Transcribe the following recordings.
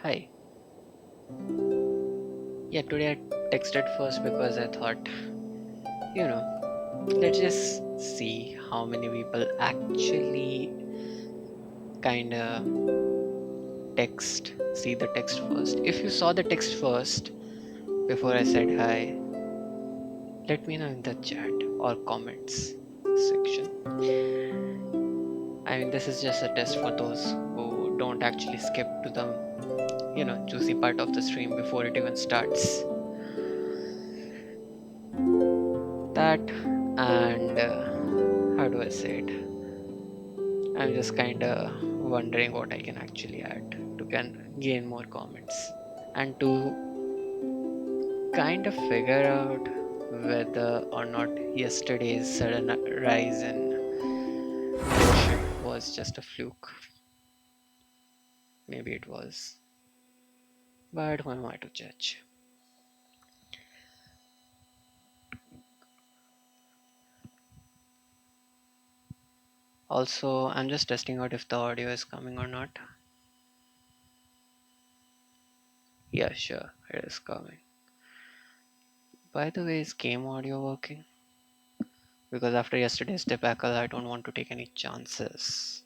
Hi. Yeah, today I texted first because I thought, let's just see how many people actually kinda see the text first. If you saw the text first before I said hi, let me know in the chat or comments section. I mean, this is just a test for those who don't actually skip to the, juicy part of the stream before it even starts. That and how do I say it? I'm just kind of wondering what I can actually add to gain more comments and to kind of figure out whether or not yesterday's sudden rise in viewership was just a fluke. Maybe it was, but who am I to judge? Also, I'm just testing out if the audio is coming or not. Yeah, sure, it is coming. By the way, is game audio working? Because after yesterday's debacle, I don't want to take any chances.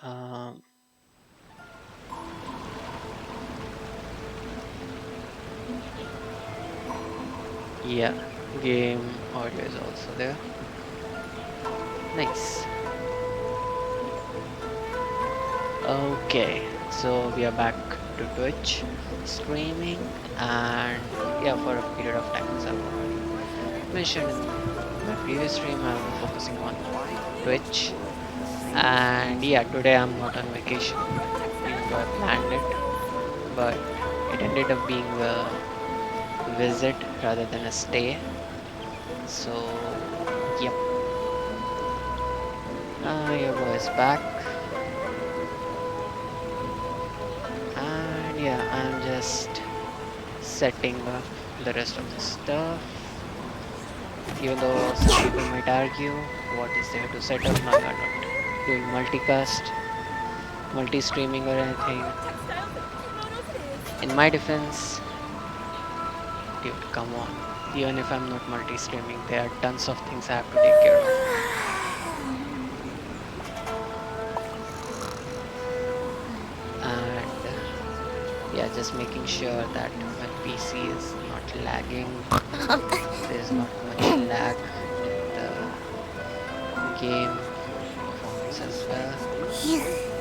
Um, yeah, game audio is also there. Nice. Okay, so we are back to Twitch streaming, and yeah, for a period of time, as I've already mentioned in my previous stream, I'll be focusing on Twitch. And yeah, today I'm not on vacation, even though I planned it, but it ended up being a visit rather than a stay. So, yep. Your boy is back. And yeah, I'm just setting up the rest of the stuff. Even though some people might argue, what is there to set up? Now you're not doing multicast, multi-streaming or anything. In my defense, dude, come on. Even if I'm not multi-streaming, there are tons of things I have to take care of. And yeah, just making sure that my PC is not lagging. There's not much lag in the game performance as well,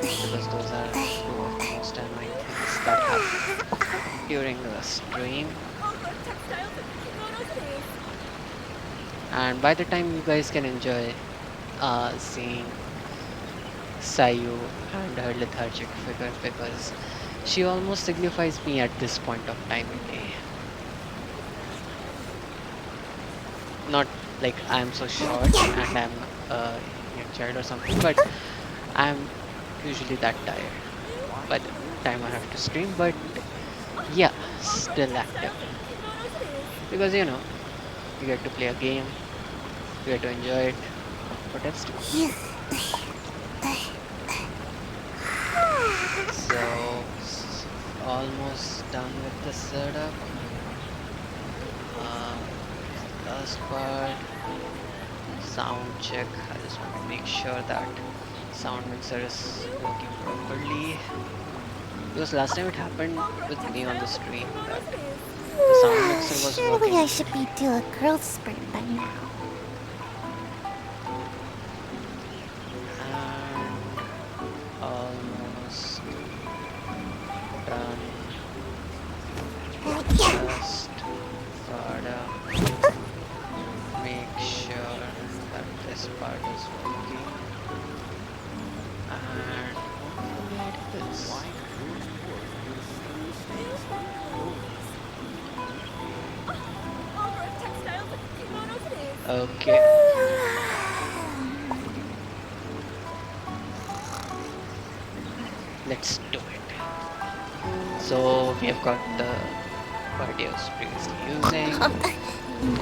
because those are two of the most annoying things that happen during the stream. And by the time you guys can enjoy seeing Sayu and her lethargic figure, because she almost signifies me at this point of time in day. Not like I'm so short and I'm a young child or something, but I'm usually that tired by the time I have to stream. But yeah, still active, because you get to play a game, you get to enjoy it. What else do you? So almost done with the setup. Um, last part, sound check. I just want to make sure that sound mixer is working properly, because last time it happened with me on the stream that the sound mixer was Surely working. I should be due a growth spurt by now. And almost done. Just gotta make sure that this part is working, and hopefully it is. Okay. Let's do it. So we have got the what he was previously using.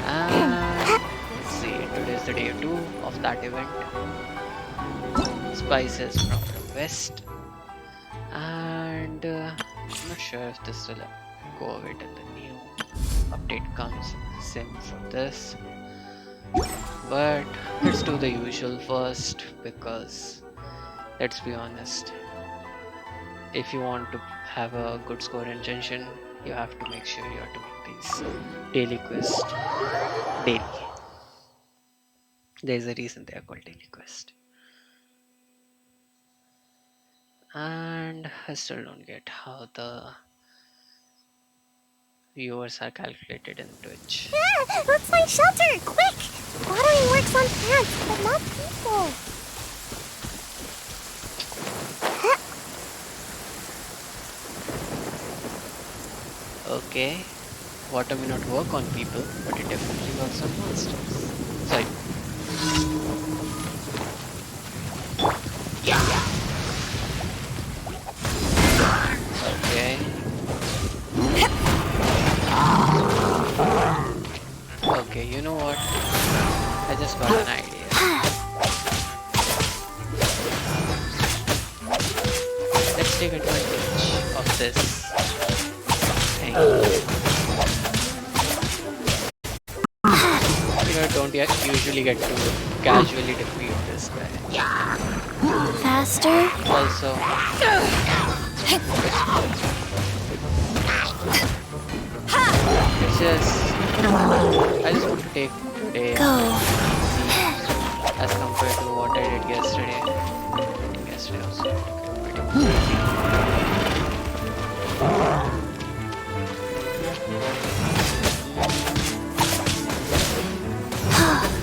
And let's see, today's the day 2 of that event. Spices from the west. And I'm not sure if this will go away till the new update comes. Same for this. But let's do the usual first because let's be honest, if you want to have a good score in Genshin, you have to make sure you are doing these daily quests daily. There's a reason they are called daily quest. And I still don't get how the viewers are calculated in Twitch. Ah, let's find shelter! Quick! Watering works on plants, but not people. Okay, water may not work on people, but it definitely works on monsters. Sorry. Okay. Okay, you know what? I just got an idea. Let's take advantage of this thing. You know, don't usually get to casually defeat this guy. Faster? Also, it's just I just want to take today Go. as compared to what I did yesterday. I think yesterday also pretty much.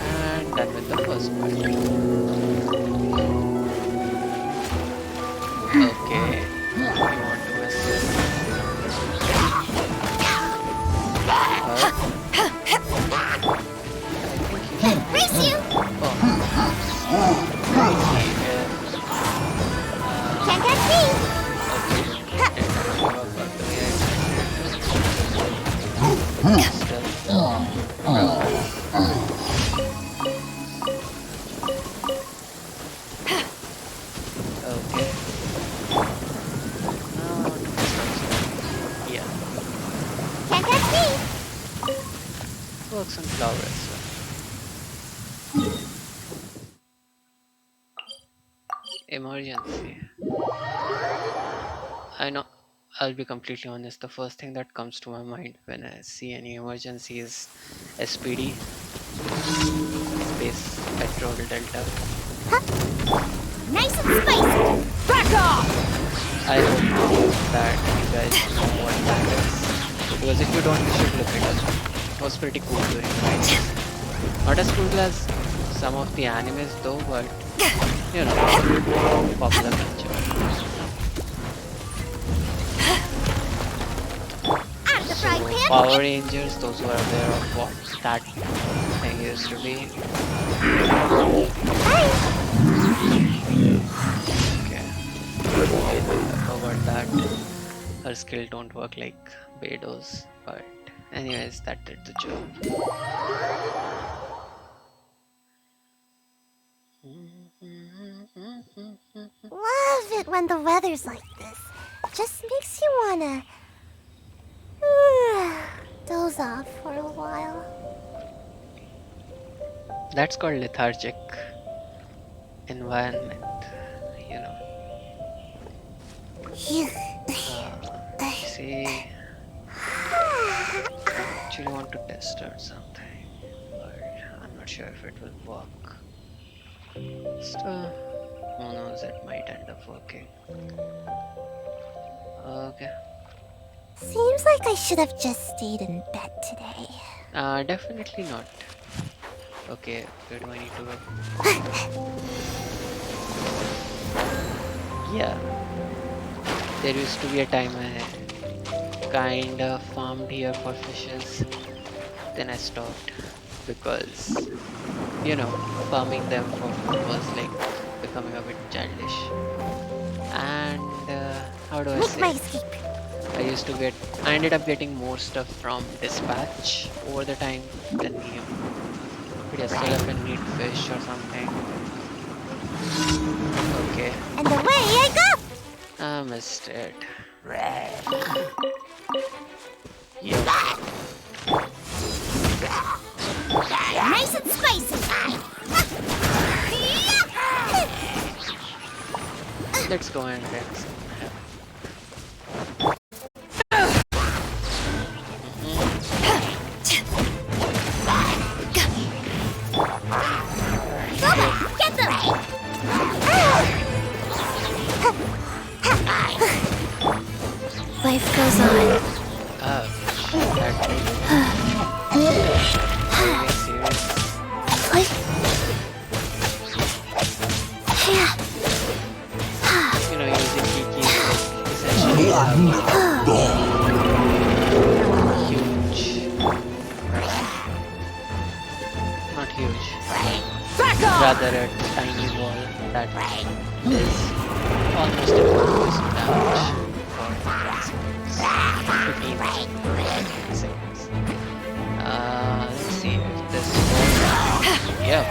And done with the first part. Okay, you want to assist? Race you! Can't catch me! Can't catch me! Works on flowers. Emergency. I know. I'll be completely honest. The first thing that comes to my mind when I see any emergency is SPD, Space Petrol Delta. Nice and spicy! Back off! I hope that you guys know what that is. Because if you don't, you should look it up. It was pretty cool during nights. Not as cool as some of the animes though, but you know, popular culture. Out of the frying pan! Power Rangers, those who are aware of what that thing used to be. Okay. I forgot that her skill don't work like Beidou's, but anyways, that did the job. Love it when the weather's like this. Just makes you wanna doze off for a while. That's called lethargic environment, you know. See, I actually want to test out something, but I'm not sure if it will work. So, who knows, it might end up working. Okay. Seems like I should have just stayed in bed today. Definitely not. Okay, where do I need to go? Yeah. There used to be a time I kinda farmed here for fishes. Then I stopped because, you know, farming them for food was like becoming a bit childish. And how do I Make my say? escape. I ended up getting more stuff from dispatch over the time than him. But yeah, still if I need fish or something. Okay, And away I go! I missed it. Yep. Nice and spicy! Let's go and get some. Mhm. Yep. Get them! Life goes on. Ouch. That are you being serious? Using Kiki is like essentially huge, not huge, rather a tiny wall that is almost equal to damage for 15 seconds. Let's see if this works. Yep.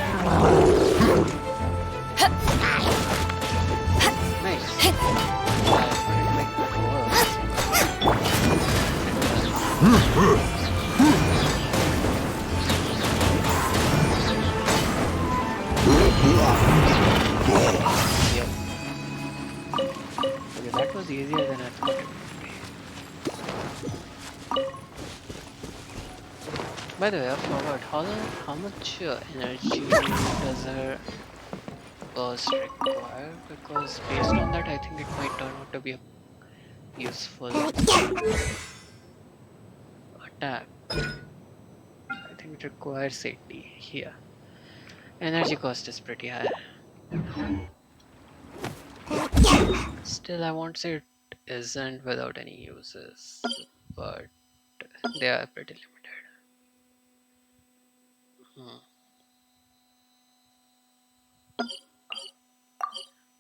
Nice. I put it like yep. Okay, that was easier than I thought it would be. By the way, I forgot how much energy does her burst require? Because based on that, I think it might turn out to be a useful attack. I think it requires 80 here. Energy cost is pretty high. Still, I won't say it isn't without any uses, but they are pretty limited. Hmm.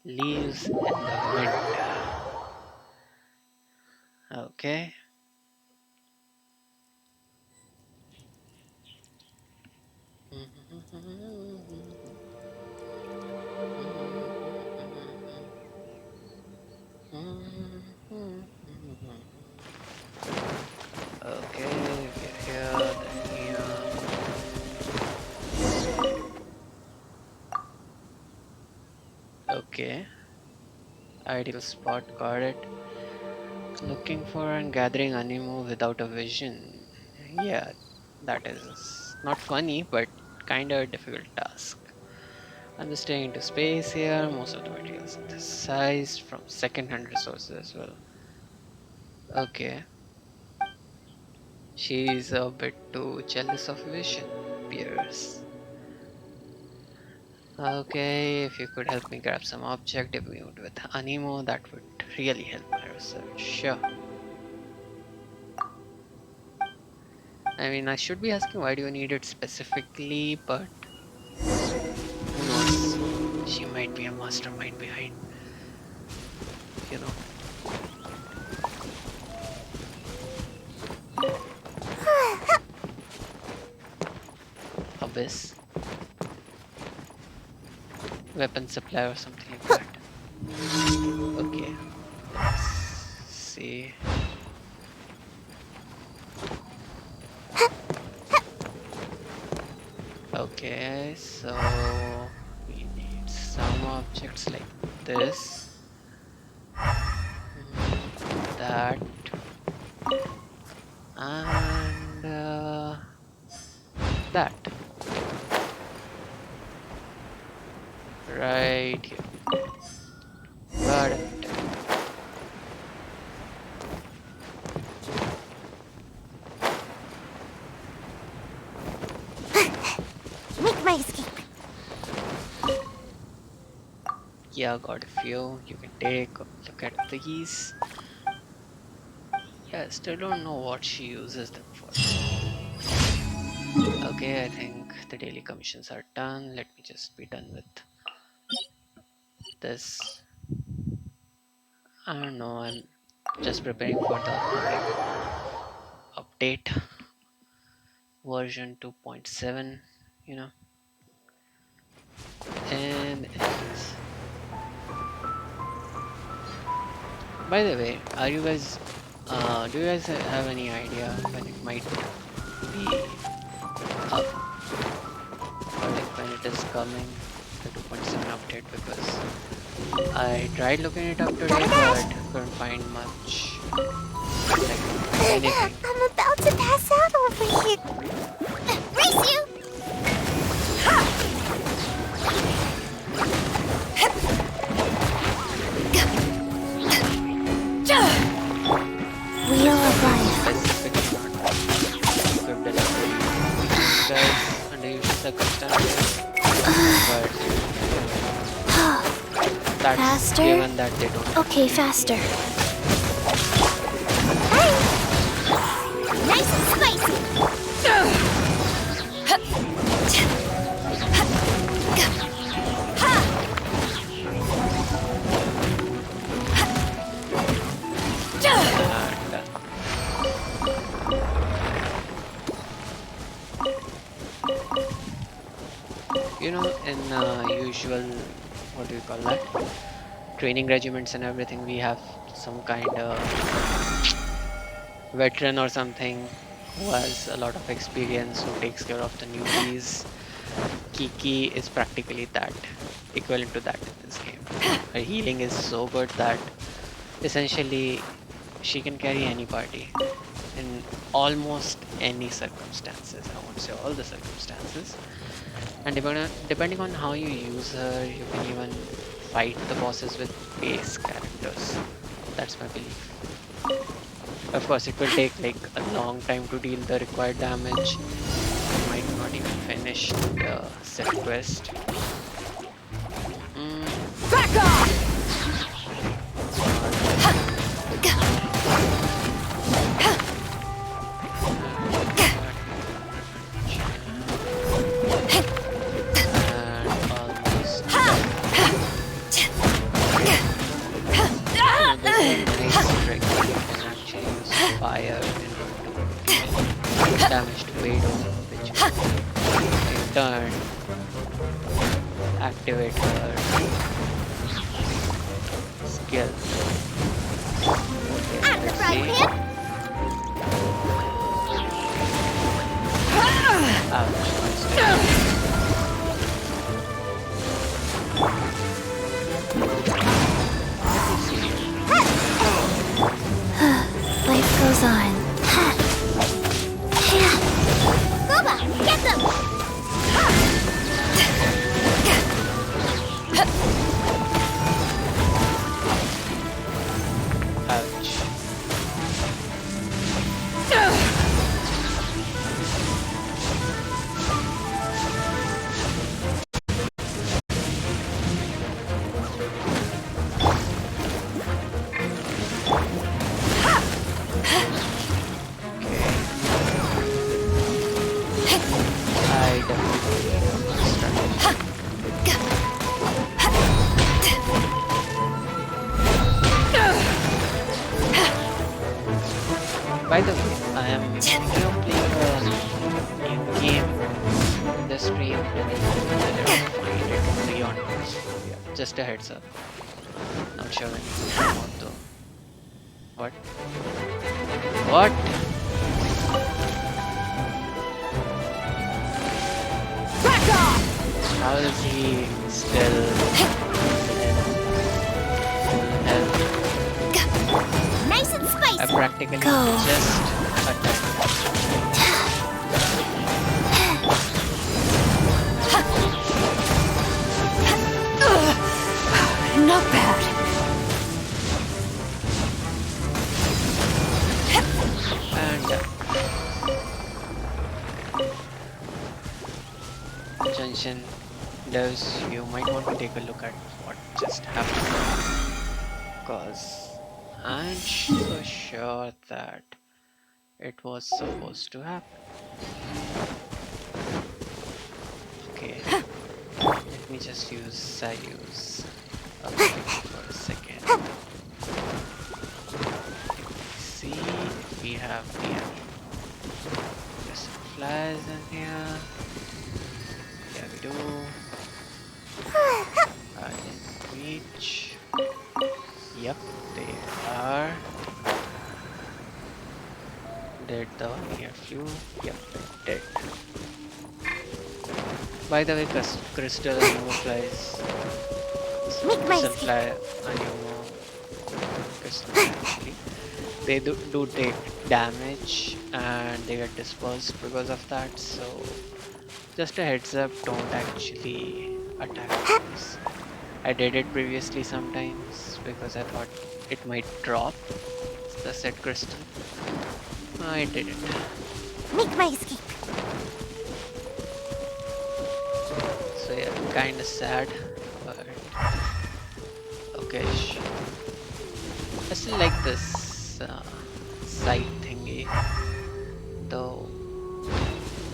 Leaves in the wind. Okay. Okay, we're here, then here. Okay, ideal spot, got it. Looking for and gathering animo without a vision. Yeah, that is not funny, but kinda a difficult task. I'm just staying into space here. Most of the materials synthesized from second-hand resources as well. Okay, she's a bit too jealous of vision, appears. Okay, if you could help me grab some object imbued with animo, that would really help my research. Sure. I mean, I should be asking why do you need it specifically, but who knows? She might be a mastermind behind, you know, Abyss, weapon supply or something like that. Okay, let's see. Okay, so we need some objects like this, that, and that right here. Got it. Make my escape. Yeah, got a few. You can take a look at these. Yeah, still don't know what she uses them for. Okay, I think the daily commissions are done. Let me just be done with this. I don't know. Just preparing for the upcoming update version 2.7, you know, and anyways. By the way, are you guys do you guys have any idea when it might be up, or like when it is coming, the 2.7 update? Because I tried looking it up today but couldn't find much, like anything. I'm about to pass out over here. Race you! Wheel of life. Specifically not equipped enough to use guys under usual circumstances, but that's Faster? given that they don't. Okay, faster. Hey! Nice and spicy! And you know, in usual, what do you call that, training regiments and everything, we have some kind of veteran or something who has a lot of experience, who takes care of the newbies. Kiki is practically that, equivalent to that in this game. Her healing is so good that essentially she can carry any party in almost any circumstances. I won't say all the circumstances. And depending on how you use her, you can even fight the bosses with base characters. That's my belief. Of course, it will take like a long time to deal the required damage. You might not even finish the set quest. Back off! And almost. There's a nice trick. You can actually use fire in order to do damage to Vado, which in turn activate her skill. Okay, I'm the let's frying see. pan! Ouch, nice. Life goes on. Boba, get them! Ouch. I definitely need a strategy. By the way, I am thinking of playing a new game in the stream whether I'll find it free or not. Yeah, just a heads up. Not sure when it will come out though. What? What? Back off! How is he still in health? Nice and spicy! I practically Go. just attacked. Not bad. And Genshin does, you might want to take a look at what just happened, because I'm so sure that it was supposed to happen. Okay, let me just use Sayu's ability for a second. flies in here. Yeah, we do. Reach. Yep, they are. Did the near flew? Yep, it did. By the way, crystal anemo flies. Make my Crystal escape. fly anemo. Crystal fly actually. They do take damage and they get dispersed because of that. So just a heads up, don't actually attack those. I did it previously sometimes because I thought it might drop the set crystal. I didn't. Make my escape. So yeah, kinda sad, but okay. I still like this side thingy, though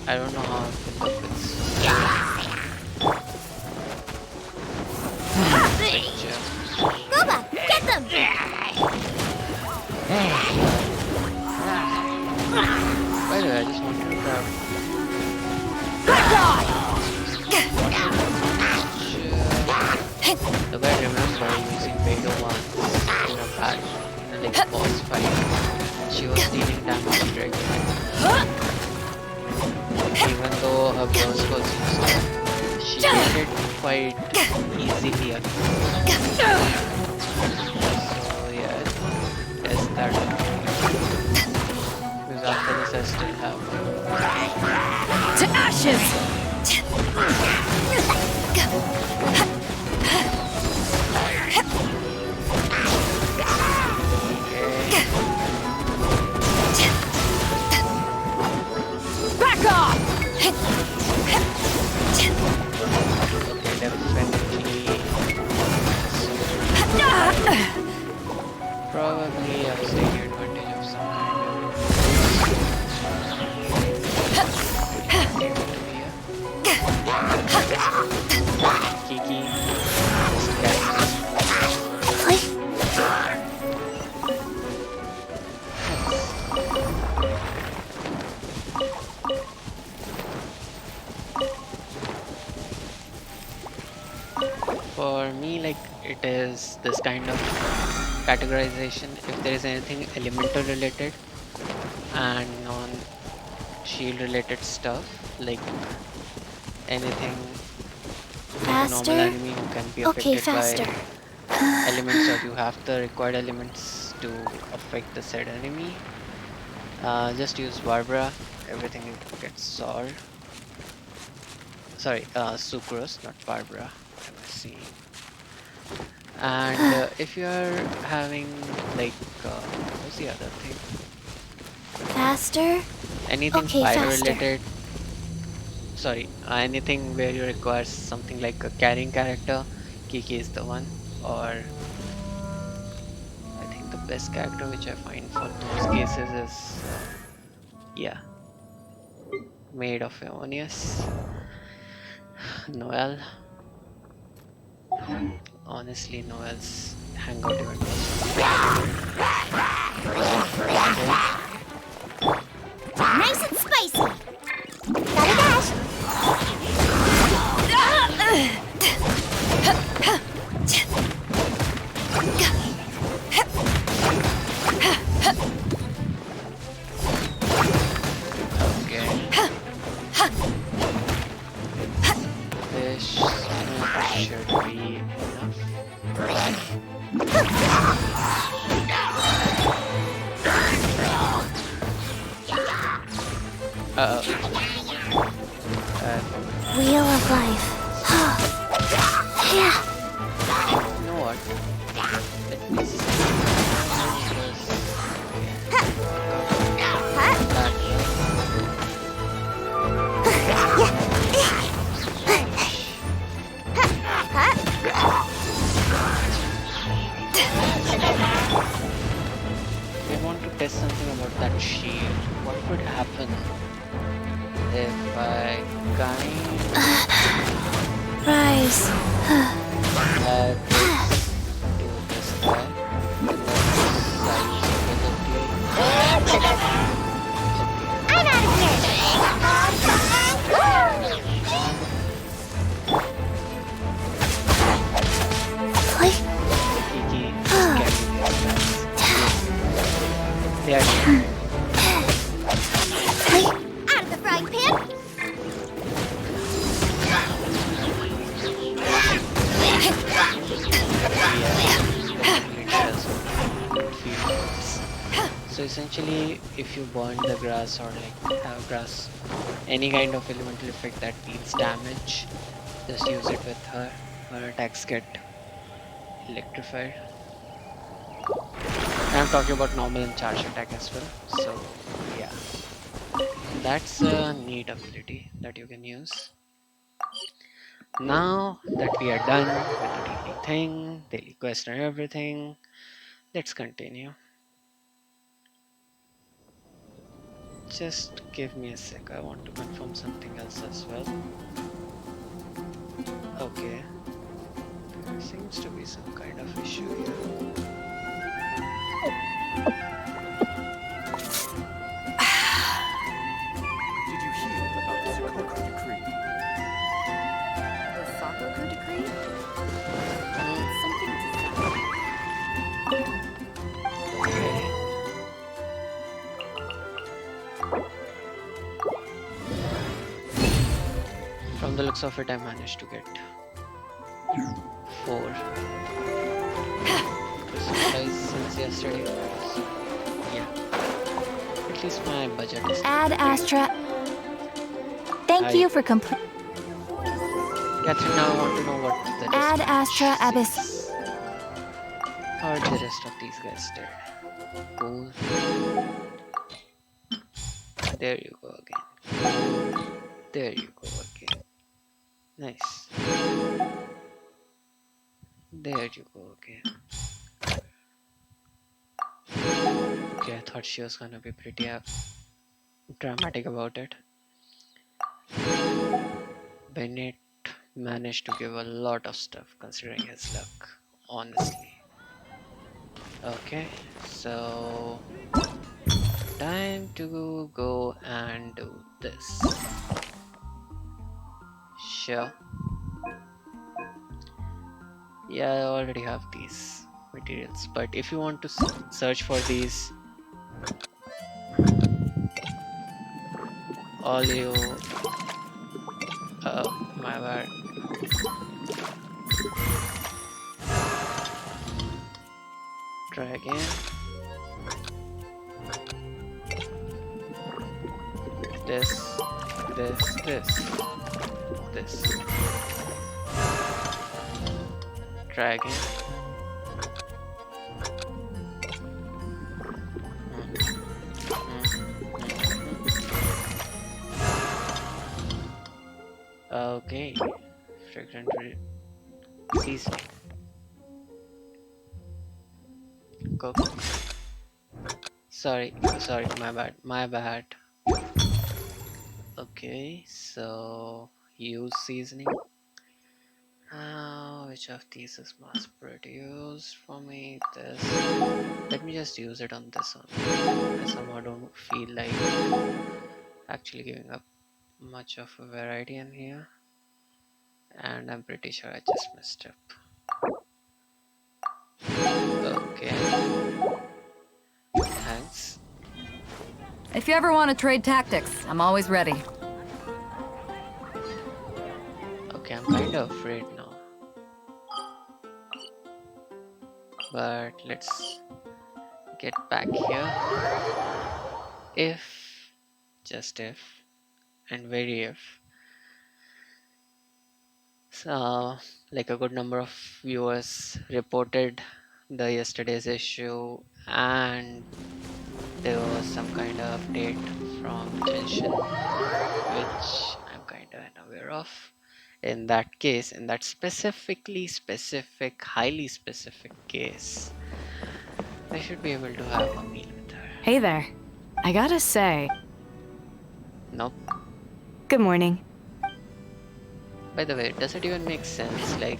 I don't know how it will look. Picture. Boba, get them! By the way, I just wanted to grab. The way I remember using Vega once in a battle, in a like boss fight, she was dealing damage regularly. Even though her burst was used, she did it quite easily again. So yeah, test that. Because after this I still have. To ashes! Back off! Okay, definitely. Probably I'm taking advantage of some Kiki. For me, like it is this kind of categorization. If there is anything elemental related and non shield related stuff, like anything like a normal Faster? enemy who can be Okay, affected faster. by elements, or you have the required elements to affect the said enemy, just use Barbara. Everything gets solved. Sorry, Sucrose, not Barbara. Let me see. And if you are having like, what's the other thing? Faster? Anything Okay, fire faster. related. Sorry, anything where you require something like a carrying character, Kiki is the one. Or I think the best character which I find for those cases is, yeah, Maid of Eonius, Noel. Honestly, Noel's Hangout event was Nice and spicy. Gotta dash. okay. This should be enough. Uh-oh. Wheel of life. Yeah. You know what? Let me see. I want to test something about that shield. What would happen if I kind Rise. of do this guy? I'm out of here. essentially, if you burn the grass or like have grass, any kind of elemental effect that deals damage, just use it with her. Her attacks get electrified. And I'm talking about normal and charge attack as well. So yeah, that's a neat ability that you can use. Now that we are done with the daily thing, daily quest and everything, let's continue. Just give me a sec. I want to confirm something else as well. Okay, there seems to be some kind of issue here. Did you hear about the Sakoku decree? The Sakoku decree? Hmm, Something okay. From the looks of it, I managed to get 4 supplies since yesterday. So, yeah, at least my budget is Ad great. Astra. Thank I, you for complete. Catherine, now I want to know what the Ad dispatch Astra Abyss. says. How are the rest of these guys dead? Cool. There you go again. There you go again. Nice. There you go again. Okay, I thought she was gonna be pretty dramatic about it. Bennett managed to give a lot of stuff considering his luck, honestly. Okay, so time to go and do this. Sure. Yeah, I already have these materials, but if you want to search for these, all you. Oh, my bad. Try again. This, this. Try again. Okay, fragrant seasoning. Cook. Sorry, my bad. Okay, so use seasoning. Which of these is mass produced for me? This. Let me just use it on this one. I somehow don't feel like actually giving up much of a variety in here, and I'm pretty sure I just messed up. Okay, thanks. If you ever want to trade tactics, I'm always ready. Okay, I'm kind of afraid now, but let's get back here. If, just if, and very if, so like a good number of viewers reported the yesterday's issue, and there was some kind of update from Genshin, which I'm kind of unaware of. In that case, in that highly specific case, I should be able to have a meal with her. Hey there. I gotta say, Nope. Good morning. By the way, does it even make sense? Like,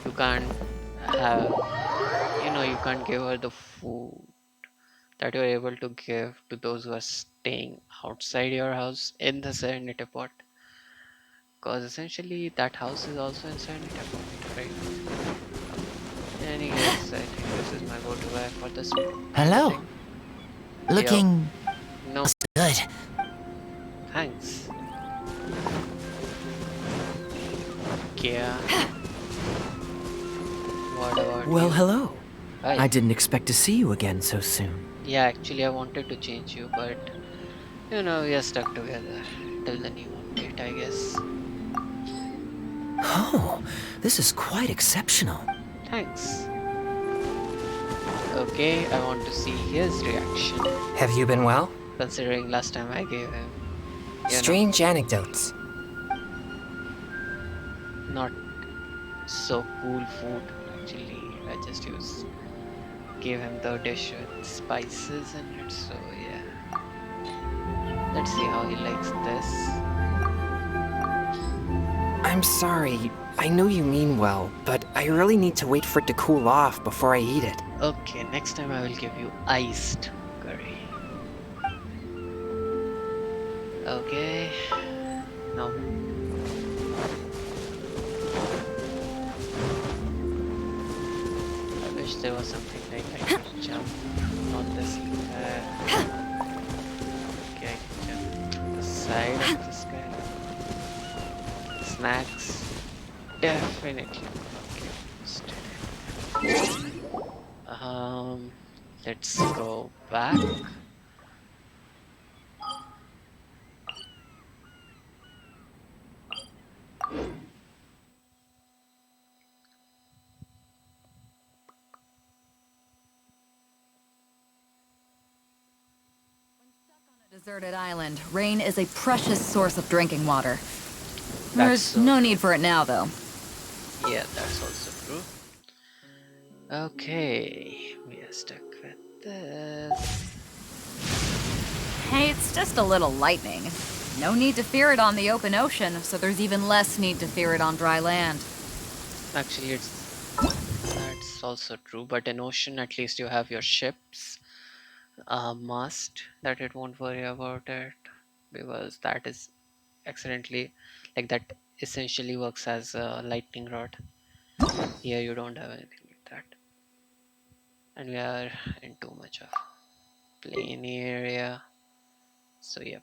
you can't have, you can't give her the food that you're able to give to those who are staying outside your house in the Serenity Pot. Because essentially, that house is also in Serenity Pot, right? Anyways, I think this is my go-to guy for this. Hello. thing. Looking No, good. thanks. Yeah. What about Well, you? hello. Hi. I didn't expect to see you again so soon. Yeah, actually, I wanted to change you, but we are stuck together till the new update, I guess. Oh, this is quite exceptional. Thanks. Okay, I want to see his reaction, Have you been well? considering last time I gave him, you know, Strange anecdotes. not so cool food. Actually, I just gave him the dish with spices in it, so yeah. Let's see how he likes this. I'm sorry. I know you mean well, but I really need to wait for it to cool off before I eat it. Okay, next time I will give you iced curry. Okay, now I wish there was something like I could jump on this. Okay, I can jump on the side of this guy. Snacks, definitely. Okay, understood. Let's go back. Deserted island. Rain is a precious source of drinking water. That's There's so no true. need for it now, though. Yeah, that's also true. Okay, we are stuck with this. Hey, it's just a little lightning. No need to fear it on the open ocean, so there's even less need to fear it on dry land. Actually, that's also true. But in ocean, at least you have your ships, mast that it won't worry about it, because that is accidentally like that essentially works as a lightning rod. Here you don't have anything like that, and we are in too much of plain area. So yeah.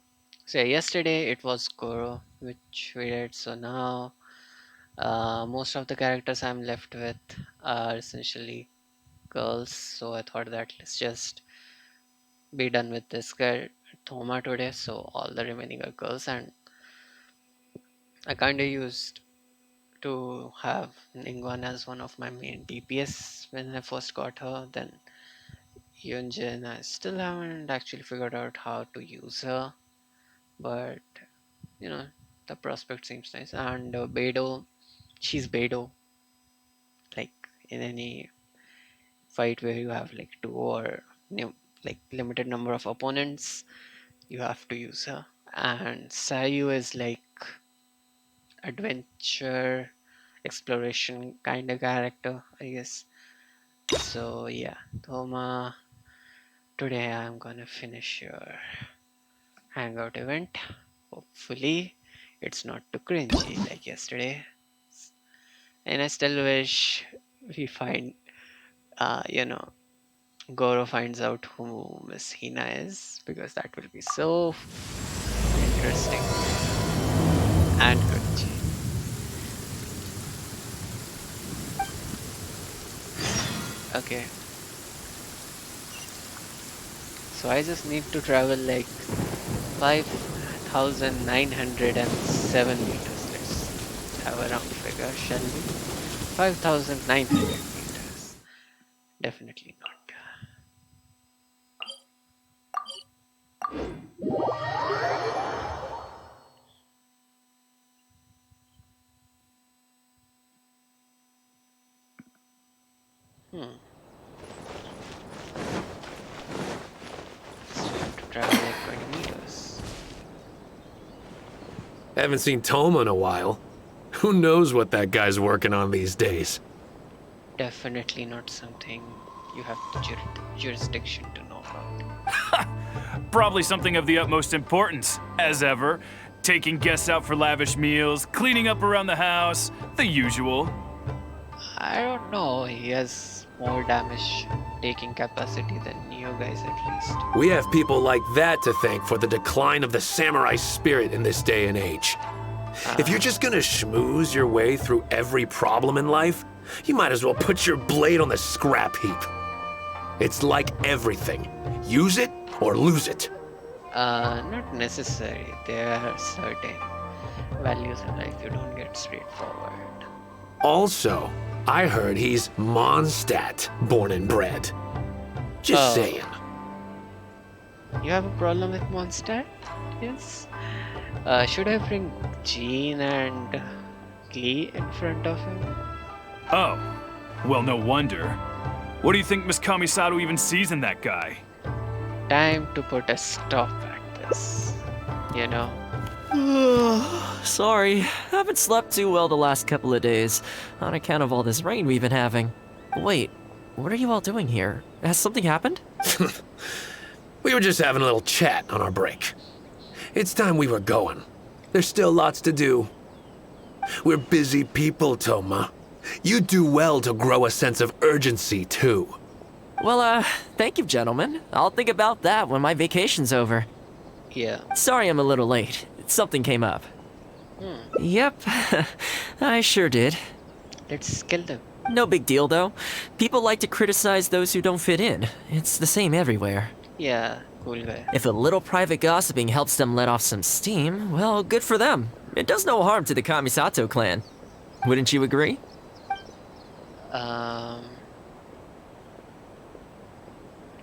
So yeah, yesterday it was Goro, which we did. So now, most of the characters I'm left with are essentially girls. So I thought that let's just be done with this girl Thoma today. So all the remaining are girls, and I kind of used to have Ningguan as one of my main DPS when I first got her. Then Yunjin, I still haven't actually figured out how to use her, but you know the prospect seems nice. And Beidou, she's Beidou. Like in any fight where you have like two or like limited number of opponents, you have to use her. And Sayu is like adventure exploration kind of character, I guess. So yeah, Thoma, today I'm gonna finish your hangout event. Hopefully, it's not too cringy like yesterday. And I still wish we find, uh, you know, Goro finds out who Miss Hina is, because that will be so interesting and cringy. Okay, so I just need to travel like 5,907 meters. Let's have a round figure, shall we? 5,900 meters. Definitely not. Hmm. So we have to travel like 20 meters. Haven't seen Thoma in a while. Who knows what that guy's working on these days? Definitely not something you have the jurisdiction to know about. Probably something of the utmost importance, as ever. Taking guests out for lavish meals, cleaning up around the house, the usual. I don't know. He has more damage taking capacity than you guys, at least. We have people like that to thank for the decline of the samurai spirit in this day and age. If you're just gonna schmooze your way through every problem in life, you might as well put your blade on the scrap heap. It's like everything. Use it or lose it. Not necessary. There are certain values in life you don't get straightforward. Also, I heard he's Mondstadt born and bred. Just Oh. saying. You have a problem with Mondstadt? Yes. Should I bring Jean and Glee in front of him? Oh, well, no wonder. What do you think Miss Kamisato even sees in that guy? Time to put a stop at this. You know? Sorry, haven't slept too well the last couple of days on account of all this rain we've been having. Wait, what are you all doing here? Has something happened? We were just having a little chat on our break. It's time we were going. There's still lots to do. We're busy people, Thoma. You do well to grow a sense of urgency, too. Well, thank you, gentlemen. I'll think about that when my vacation's over. Yeah. Sorry I'm a little late. Something came up. Yep, I sure did. Let's kill them. No big deal, though. People like to criticize those who don't fit in. It's the same everywhere. Yeah, cool guy. If a little private gossiping helps them let off some steam, well, good for them. It does no harm to the Kamisato clan. Wouldn't you agree?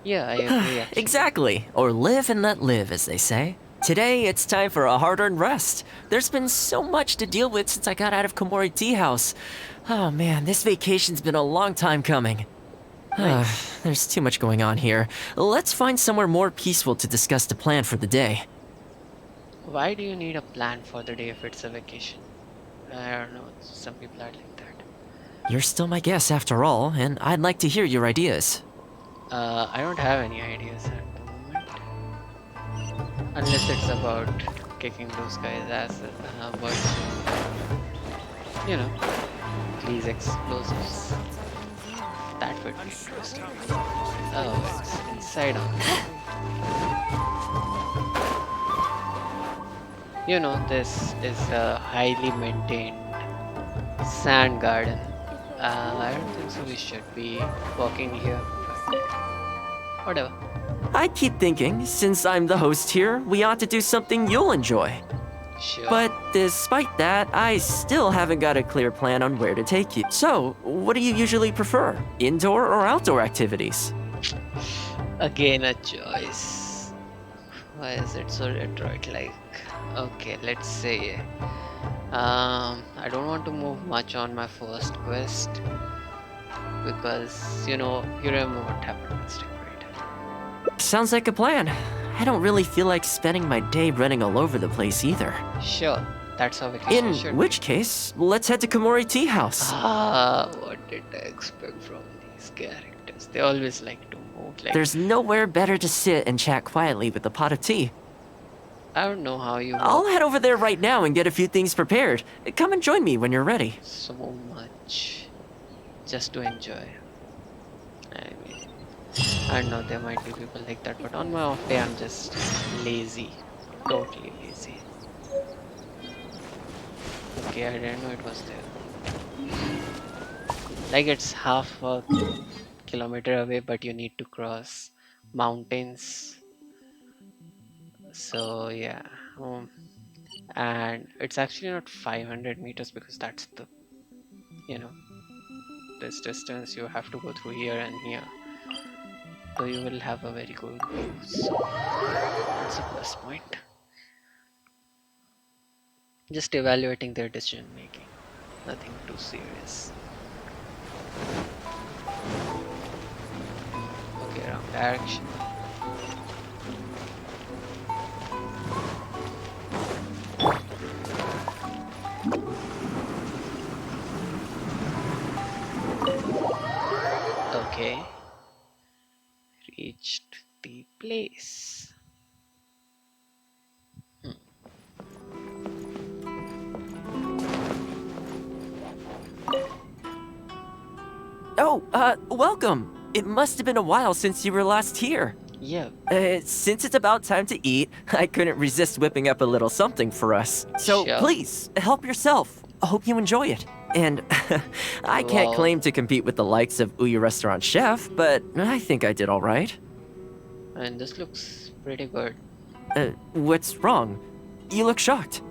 Yeah, I agree. Actually. Exactly. Or live and let live, as they say. Today, it's time for a hard-earned rest. There's been so much to deal with since I got out of Komori Tea House. Oh man, this vacation's been a long time coming. There's too much going on here. Let's find somewhere more peaceful to discuss the plan for the day. Why do you need a plan for the day if it's a vacation? I don't know. Some people are like that. You're still my guest after all, and I'd like to hear your ideas. I don't have any ideas at the moment. Unless it's about kicking those guys' asses. But, you know, these explosives. That would be interesting. Oh, it's inside on. You know, this is a highly maintained sand garden. I don't think so we should be walking here, but whatever. I keep thinking, since I'm the host here, we ought to do something you'll enjoy. Sure. But despite that, I still haven't got a clear plan on where to take you. So, what do you usually prefer? Indoor or outdoor activities? Again, a choice. Why is it so Detroit-like? Okay, let's say I don't want to move much on my first quest because, you know, you remember what happened last time, right? Sounds like a plan. I don't really feel like spending my day running all over the place either. Sure, that's how vacation In should which case, let's head to Komori Tea House. What did I expect from these characters? They always like to move like... There's nowhere better to sit and chat quietly with a pot of tea. I don't know how you I'll walk head over there right now and get a few things prepared. Come and join me when you're ready. so much just to enjoy. I mean, I don't know, there might be people like that, but on my off day I'm just lazy. Totally lazy. Okay, I didn't know it was there. Like it's half a kilometer away, but you need to cross mountains. So yeah, and it's actually not 500 meters because that's the, you know, this distance you have to go through here and here. So you will have a very good view. So that's a plus point. Just evaluating their decision making. Nothing too serious. Okay, wrong direction. Okay. Reached the place. Oh, welcome. It must have been a while since you were last here. Yeah. Since it's about time to eat, I couldn't resist whipping up a little something for us. So Sure. please, help yourself. I hope you enjoy it. And I can't Wow. claim to compete with the likes of Uyu Restaurant Chef, but I think I did all right. And this looks pretty good. What's wrong? You look shocked.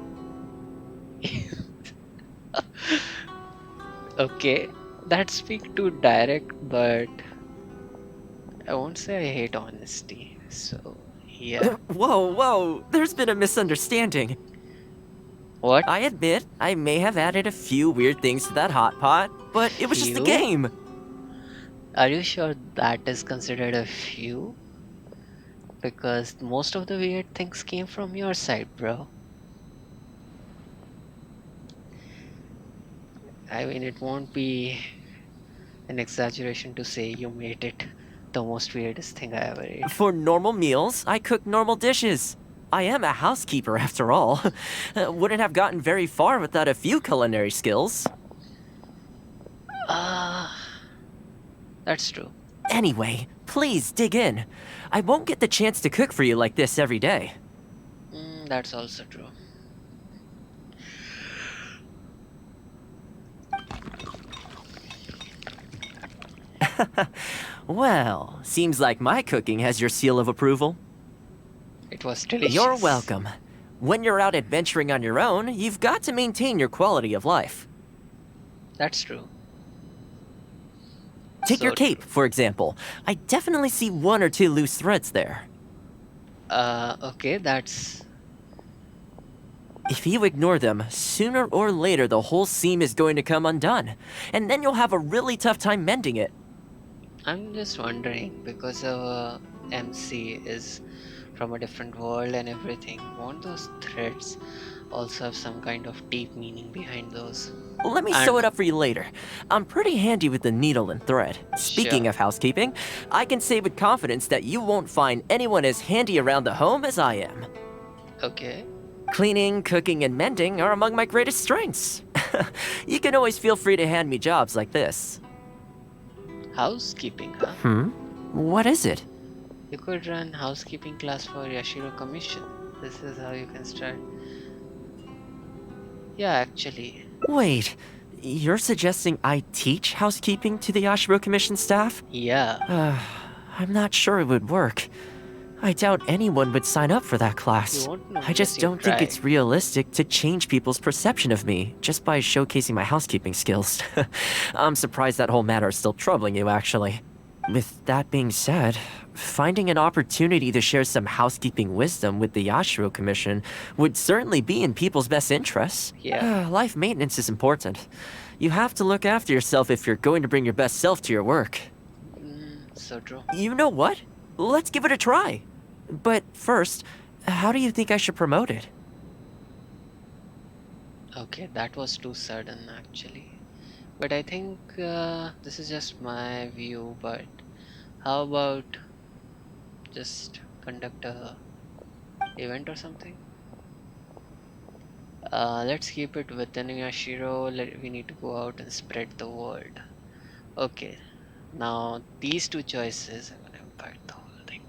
Okay, that's being too direct, but I won't say I hate honesty. So, yeah. Whoa, there's been a misunderstanding. What? I admit, I may have added a few weird things to that hot pot, but it was just a Few? game. Are you sure that is considered a few? Because most of the weird things came from your side, bro. I mean, it won't be an exaggeration to say you made it the most weirdest thing I ever ate. For normal meals, I cook normal dishes. I am a housekeeper after all. Wouldn't have gotten very far without a few culinary skills. That's true. Anyway, please dig in. I won't get the chance to cook for you like this every day. That's also true. Well, seems like my cooking has your seal of approval. It was delicious. You're welcome. When you're out adventuring on your own, you've got to maintain your quality of life. That's true. Take So your cape, for example. I definitely see one or two loose threads there. Okay, that's... If you ignore them, sooner or later the whole seam is going to come undone, and then you'll have a really tough time mending it. I'm just wondering, because our MC is from a different world and everything, won't those threads also have some kind of deep meaning behind those? Let me And- sew it up for you later. I'm pretty handy with the needle and thread. Speaking Sure. of housekeeping, I can say with confidence that you won't find anyone as handy around the home as I am. Okay. Cleaning, cooking, and mending are among my greatest strengths. You can always feel free to hand me jobs like this. Housekeeping, huh? What is it? You could run housekeeping class for Yashiro Commission. This is how you can start. Yeah, actually. Wait, you're suggesting I teach housekeeping to the Yashiro Commission staff? Yeah. I'm not sure it would work. I doubt anyone would sign up for that class. You won't know I just unless you don't think try. it's realistic to change people's perception of me just by showcasing my housekeeping skills. I'm surprised that whole matter is still troubling you, actually. With that being said, finding an opportunity to share some housekeeping wisdom with the Yashiro Commission would certainly be in people's best interests. Yeah. Life maintenance is important. You have to look after yourself if you're going to bring your best self to your work. So true. You know what? Let's give it a try. But first, how do you think I should promote it? Okay, that was too sudden actually. But I think this is just my view, but how about just conduct a event or something? Let's keep it within Yashiro. We need to go out and spread the word. Okay, now these two choices are gonna impact the whole thing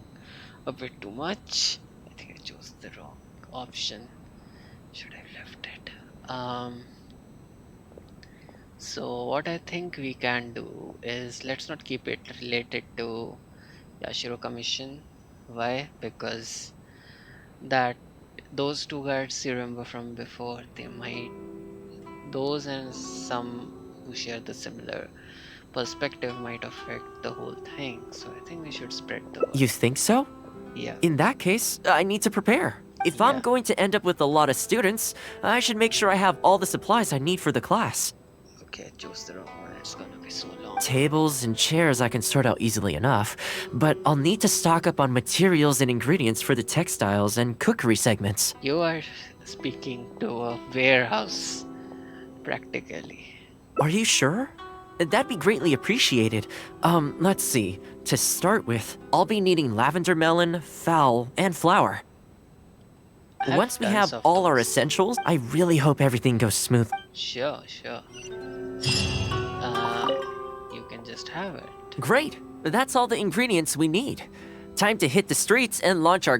a bit too much. I think I chose the wrong option. Should I have left it? So what I think we can do is, let's not keep it related to Yashiro Commission. Why? Because that those two guards you remember from before, those and some who share the similar perspective might affect the whole thing. So I think we should spread the word. You think so? Yeah. In that case, I need to prepare. If I'm Yeah. going to end up with a lot of students, I should make sure I have all the supplies I need for the class. Okay, I chose the wrong one. It's gonna be so long. Tables and chairs I can sort out easily enough, but I'll need to stock up on materials and ingredients for the textiles and cookery segments. You are speaking to a warehouse, practically. Are you sure? That'd be greatly appreciated. Let's see. To start with, I'll be needing lavender melon, fowl, and flour. I Once we tons have of all our those. essentials, I really hope everything goes smooth. Sure. You can just have it. Great! That's all the ingredients we need. Time to hit the streets and launch our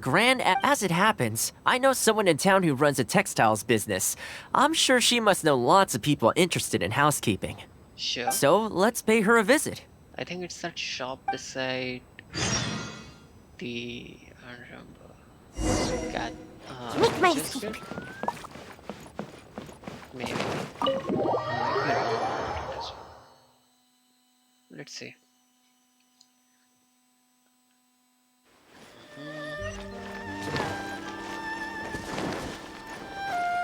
As it happens, I know someone in town who runs a textiles business. I'm sure she must know lots of people interested in housekeeping. Sure. So let's pay her a visit. I think it's that shop beside the. I don't remember. Cat. Make my just escape. Maybe. I might be wrong about it as well. Let's see.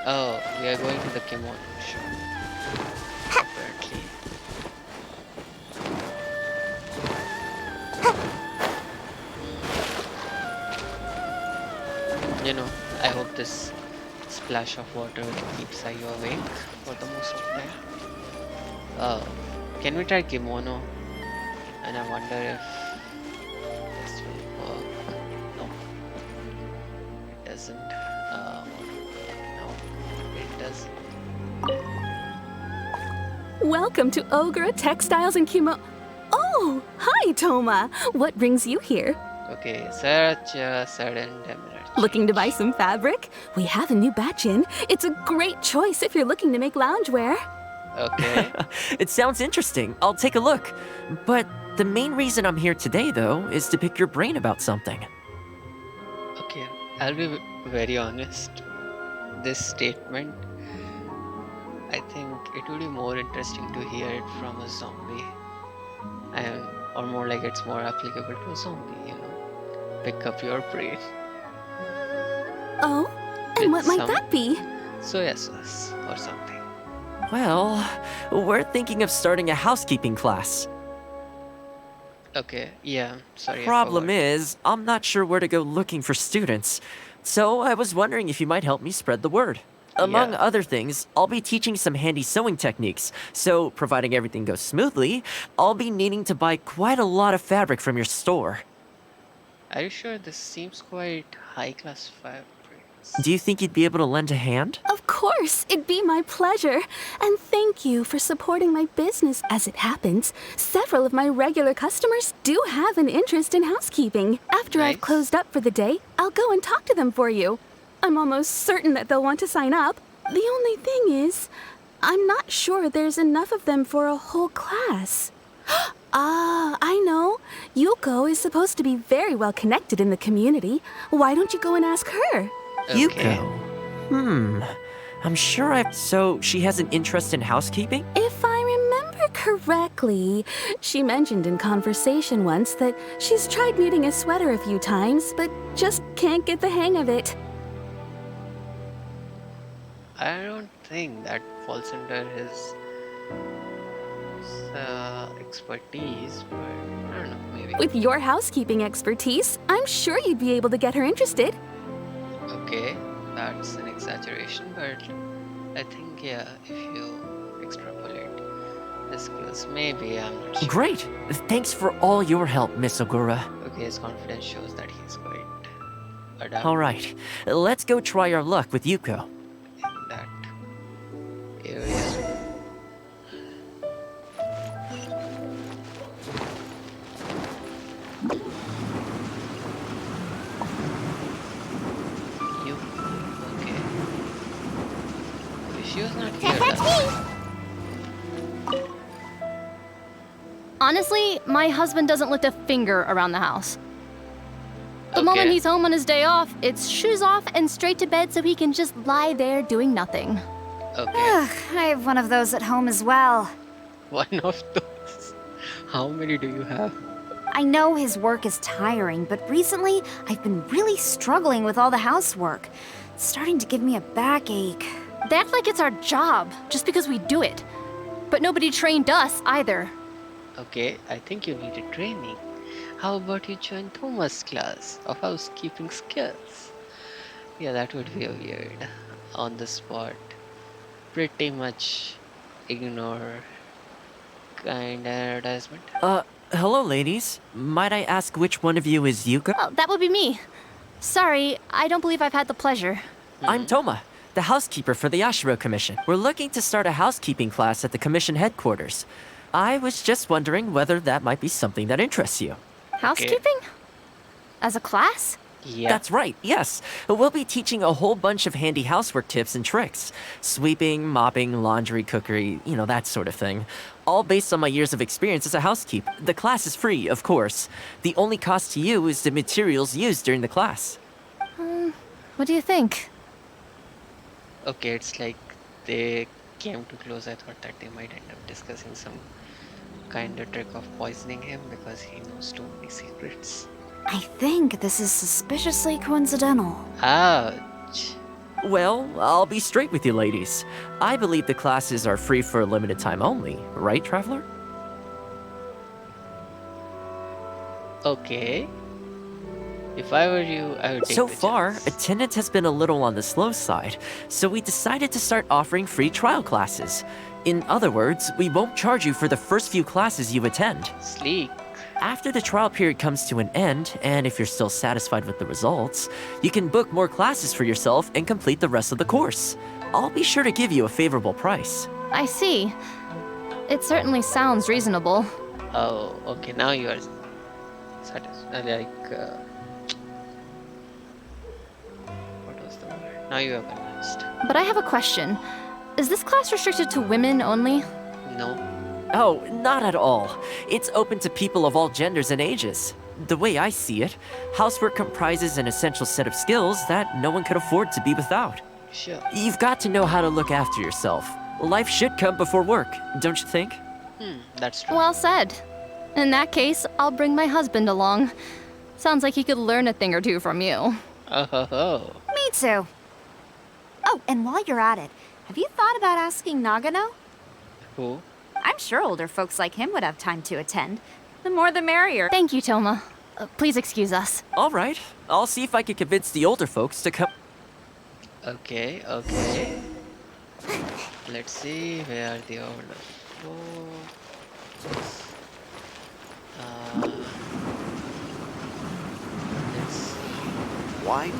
Oh, we are going to the kimono shop. Apparently. You know, I hope this splash of water keeps you awake for the most of the time. Oh, can we try kimono? And I wonder if this will work. No, it doesn't. No, it doesn't. Welcome to Ogre Textiles and Kimono. Oh, hi, Thoma. What brings you here? Okay, such a sudden demerit. Looking to buy some fabric? We have a new batch in. It's a great choice if you're looking to make loungewear. Okay. It sounds interesting. I'll take a look. But the main reason I'm here today, though, is to pick your brain about something. Okay, I'll be very honest. This statement, I think it would be more interesting to hear it from a zombie. Or more like it's more applicable to a zombie, you know. Pick up your brain. Oh, and what It's might that be? Soya sauce or something. Well, we're thinking of starting a housekeeping class. Okay, yeah, sorry. Problem is, I'm not sure where to go looking for students. So I was wondering if you might help me spread the word. Among Yeah. other things, I'll be teaching some handy sewing techniques. So, providing everything goes smoothly, I'll be needing to buy quite a lot of fabric from your store. Are you sure this seems quite high-class fabrics? Do you think you'd be able to lend a hand? Of course, it'd be my pleasure. And thank you for supporting my business. As it happens, several of my regular customers do have an interest in housekeeping. After I've Nice. closed up for the day, I'll go and talk to them for you. I'm almost certain that they'll want to sign up. The only thing is, I'm not sure there's enough of them for a whole class. Ah, I know. Yuko is supposed to be very well connected in the community. Why don't you go and ask her? Okay. Yuko. I'm sure So, she has an interest in housekeeping? If I remember correctly, she mentioned in conversation once that she's tried knitting a sweater a few times, but just can't get the hang of it. I don't think that falls under his expertise, but I don't know, maybe. With your housekeeping expertise, I'm sure you'd be able to get her interested. Okay, that's an exaggeration, but I think, yeah, if you extrapolate the skills, maybe, I'm not sure. Great! Thanks for all your help, Miss Ogura. Okay, his confidence shows that he's quite adaptable Alright, let's go try our luck with Yuko. in that area. You, okay. She was not here. That's last- me. Honestly, my husband doesn't lift a finger around the house. The moment Okay. he's home on his day off, it's shoes off and straight to bed so he can just lie there doing nothing. Okay, Ugh, I have one of those at home as well. one of those. How many do you have? I know his work is tiring, but recently I've been really struggling with all the housework. It's starting to give me a backache. They act like it's our job just because we do it. But nobody trained us either. Okay, I think you needed training. How about you join Thomas' class of housekeeping skills? Yeah, that would be weird. On the spot. Pretty much ignore kind advertisement. Hello, ladies. Might I ask which one of you is Yuko? Oh, that would be me. Sorry, I don't believe I've had the pleasure. I'm Thoma, the housekeeper for the Ashiro Commission. We're looking to start a housekeeping class at the Commission headquarters. I was just wondering whether that might be something that interests you. Housekeeping? As a class? Yeah. That's right, yes. We'll be teaching a whole bunch of handy housework tips and tricks. Sweeping, mopping, laundry, cookery, that sort of thing. All based on my years of experience as a housekeep. The class is free, of course. The only cost to you is the materials used during the class. What do you think? Okay, it's like they came too close. I thought that they might end up discussing some kind of trick of poisoning him because he knows too many secrets. I think this is suspiciously coincidental. Ouch. Well, I'll be straight with you ladies. I believe the classes are free for a limited time only, right, Traveler? Okay. If I were you, I would take So the far, chance. attendance has been a little on the slow side, so we decided to start offering free trial classes. In other words, we won't charge you for the first few classes you attend. Sleek. After the trial period comes to an end, and if you're still satisfied with the results, you can book more classes for yourself and complete the rest of the course. I'll be sure to give you a favorable price. I see. It certainly sounds reasonable. Oh, okay. Now you are satisfied. What was the word? Now you are convinced. But I have a question. Is this class restricted to women only? No. Oh, not at all. It's open to people of all genders and ages. The way I see it, housework comprises an essential set of skills that no one could afford to be without. Sure. You've got to know how to look after yourself. Life should come before work, don't you think? That's true. Well said. In that case, I'll bring my husband along. Sounds like he could learn a thing or two from you. Oh ho ho. Me too. Oh, and while you're at it, have you thought about asking Nagano? Who? I'm sure older folks like him would have time to attend. The more the merrier. Thank you, Thoma. Please excuse us. All right. I'll see if I can convince the older folks to come. Okay, okay. Let's see where the older folks. Let's see. Why? Here.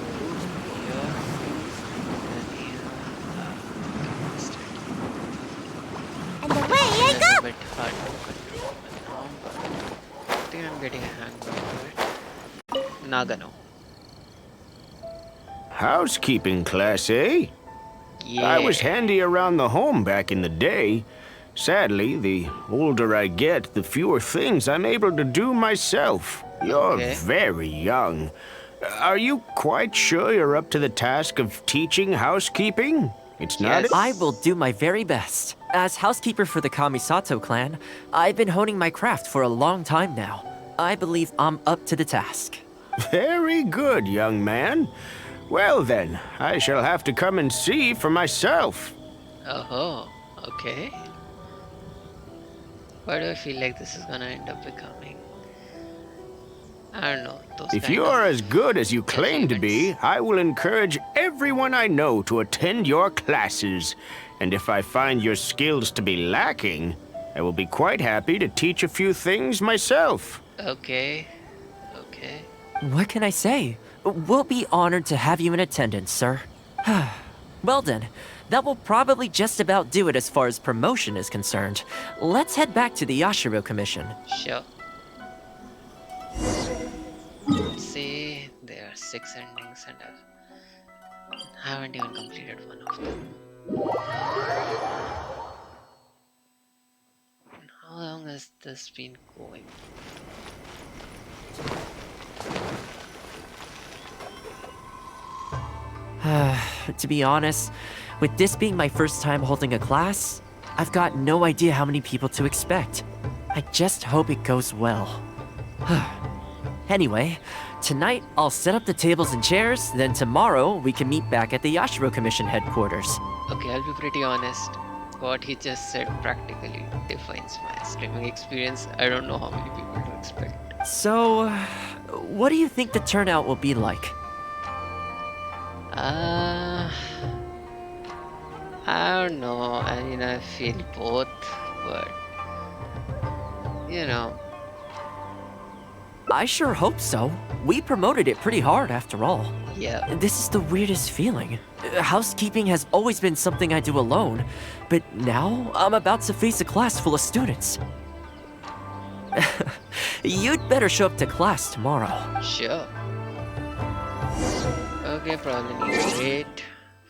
And here. And away I It's go! a bit hard to control now, but I think I'm getting a hang of it. Nagano. Housekeeping class, eh? Yeah. I was handy around the home back in the day. Sadly, the older I get, the fewer things I'm able to do myself. You're Okay. very young. Are you quite sure you're up to the task of teaching housekeeping? It's not. Yes. I will do my very best. As housekeeper for the Kamisato clan, I've been honing my craft for a long time now. I believe I'm up to the task. Very good, young man. Well then, I shall have to come and see for myself. Oh, okay. Why do I feel like this is gonna end up becoming? I don't know. Those If kind you of are as good as you claim to be, achievements. I will encourage everyone I know to attend your classes. And if I find your skills to be lacking, I will be quite happy to teach a few things myself. Okay. Okay. What can I say? We'll be honored to have you in attendance, sir. Well then, that will probably just about do it as far as promotion is concerned. Let's head back to the Yashiro Commission. Sure. Let's see. There are 6 endings and I haven't even completed one of them. And how long has this been going? To be honest, with this being my first time holding a class, I've got no idea how many people to expect. I just hope it goes well. Anyway, tonight I'll set up the tables and chairs, then tomorrow we can meet back at the Yashiro Commission headquarters. Okay, I'll be pretty honest. What he just said practically defines my streaming experience. I don't know how many people to expect. So, what do you think the turnout will be like? I don't know. I mean, I feel both, but you know. I sure hope so. We promoted it pretty hard after all. Yeah. This is the weirdest feeling. Housekeeping has always been something I do alone, but now I'm about to face a class full of students. You'd better show up to class tomorrow. Sure. Okay, probably need to wait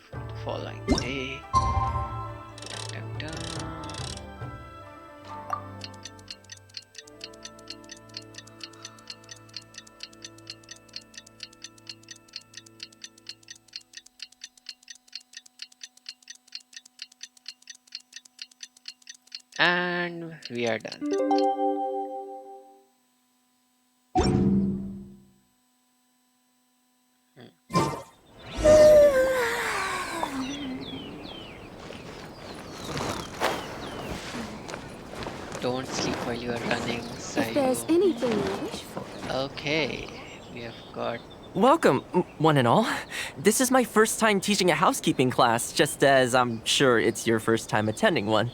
for the following day. Dun, dun, dun. And we are done. Don't sleep while you are running, If there's Sayu. anything you wish for. Okay, we have got. Welcome, one and all. This is my first time teaching a housekeeping class, just as I'm sure it's your first time attending one.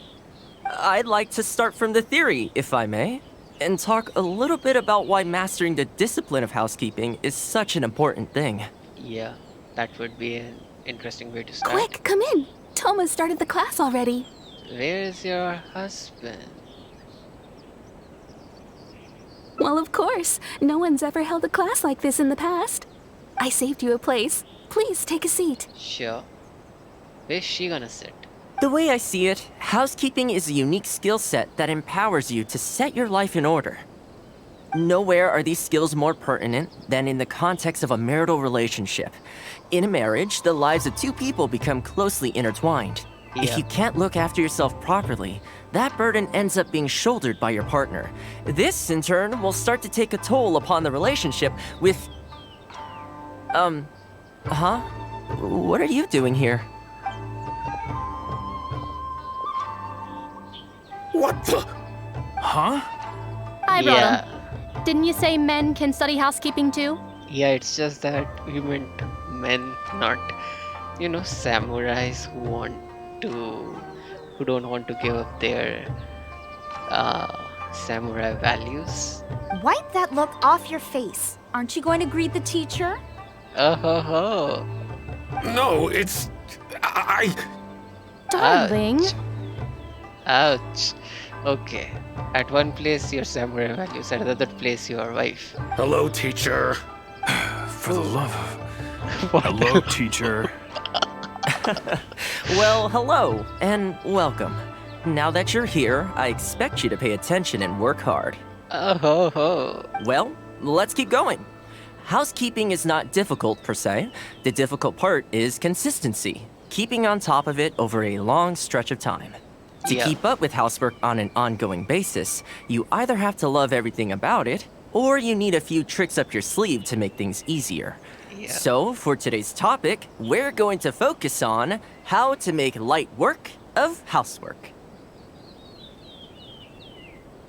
I'd like to start from the theory, if I may, and talk a little bit about why mastering the discipline of housekeeping is such an important thing. Yeah, that would be an interesting way to start. Quick, come in. Thoma started the class already. Where is your husband? Well, of course. No one's ever held a class like this in the past. I saved you a place. Please take a seat. Sure. Where's she gonna sit? The way I see it, housekeeping is a unique skill set that empowers you to set your life in order. Nowhere are these skills more pertinent than in the context of a marital relationship. In a marriage, the lives of two people become closely intertwined. Yeah. If you can't look after yourself properly, that burden ends up being shouldered by your partner. This, in turn, will start to take a toll upon the relationship with... What are you doing here? What the? Huh? I brought Yeah. him. Didn't you say men can study housekeeping too? Yeah, it's just that we meant men, not, samurais who don't want to give up their samurai values. Wipe that look off your face. Aren't you going to greet the teacher? Oh ho ho. No, it's. I. Darling. Ouch. Okay. At one place your samurai values, at another place your wife. Hello, teacher. For the love of... Hello, teacher. Well, hello, and welcome. Now that you're here, I expect you to pay attention and work hard. Oh ho ho. Well, let's keep going. Housekeeping is not difficult per se. The difficult part is consistency, keeping on top of it over a long stretch of time. To Yeah. keep up with housework on an ongoing basis, you either have to love everything about it, or you need a few tricks up your sleeve to make things easier. Yeah. So, for today's topic, we're going to focus on how to make light work of housework.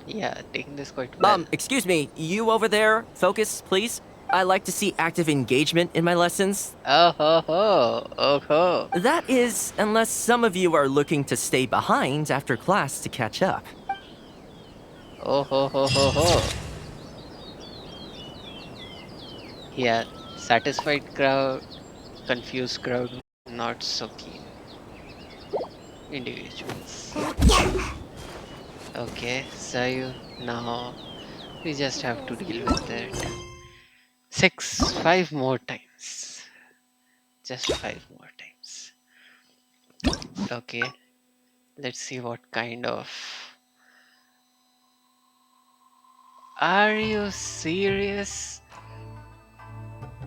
Yeah, taking this quite well. Excuse me, you over there, focus, please. I like to see active engagement in my lessons. Oh ho ho. Oh ho. That is, unless some of you are looking to stay behind after class to catch up. Oh ho ho ho ho. Yeah, satisfied crowd, confused crowd, not so keen individuals. Okay, Sayu, now we just have to deal with it. 5 more times. Just 5 more times. Okay, let's see what kind of. Are you serious?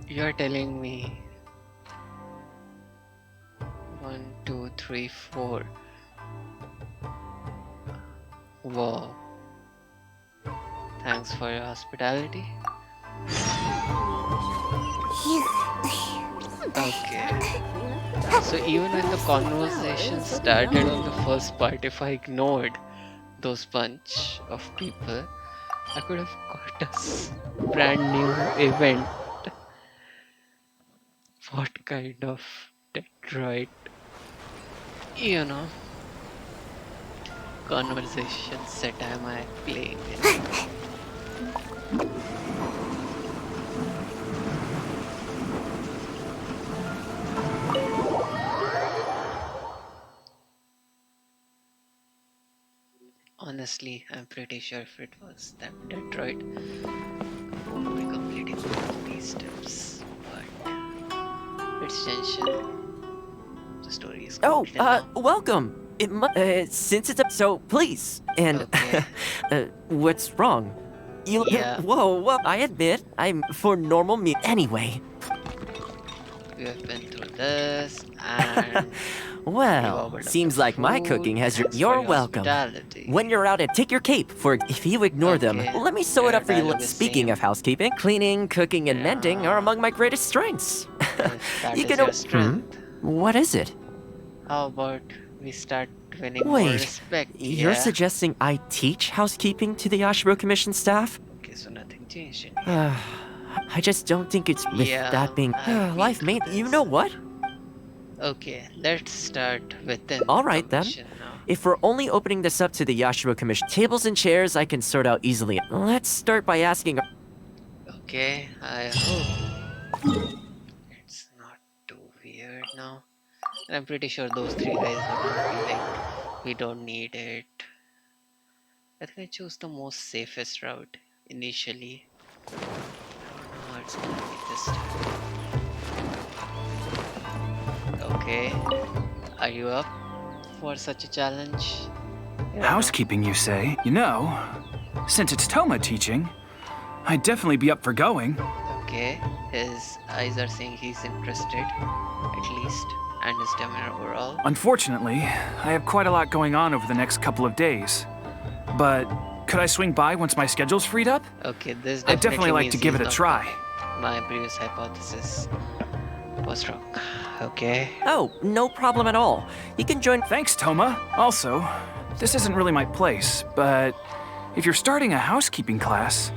You're telling me 1, 2, 3, 4. Wow. Thanks for your hospitality. Okay. So even when the conversation started on the first part, if I ignored those bunch of people, I could have got us brand new event. What kind of Detroit, conversation set am I playing in? Honestly, I'm pretty sure if it was that Detroit, I would be completing all of these steps. But It's Genshin. The story is Oh, completed now. welcome. Since it's up, so please. And, Okay. what's wrong? You, Yeah. whoa, I admit, I'm for normal me. Anyway, We have been through this and well, overlooked seems the like my food. cooking has your. Thanks for You're your welcome. hospitality. When you're out, take your cape. For if you ignore them, Okay. let me sew it Your up for you. dialogue is Speaking same. of housekeeping, cleaning, cooking, and mending are among my greatest strengths. If that You is can. your strength. What is it? How about we start winning more Wait, respect? you're Yeah. suggesting I teach housekeeping to the Yashiro Commission staff? Okay, so nothing changed. In here. I just don't think it's with Yeah, that being I've life been main. through You this. know what? Okay, let's start within. All the right then. commission now. If we're only opening this up to the Yashiro Commission, tables and chairs I can sort out easily. Let's start by asking. Okay, I hope it's not too weird now. And I'm pretty sure those three guys are gonna be like, we don't need it. I think I chose the most safest route initially. I don't know how it's gonna be this time. Okay, are you up for such a challenge? Housekeeping, you say? You know, since it's Thoma teaching, I'd definitely be up for going. Okay, his eyes are saying he's interested, at least, and his demeanor overall. Unfortunately, I have quite a lot going on over the next couple of days. But could I swing by once my schedule's freed up? Okay, this I'd definitely like means to give he's it a not try. coming. My previous hypothesis was wrong. Okay. Oh, no problem at all. You can join. Thanks, Thoma. Also, this isn't really my place, but if you're starting a housekeeping class,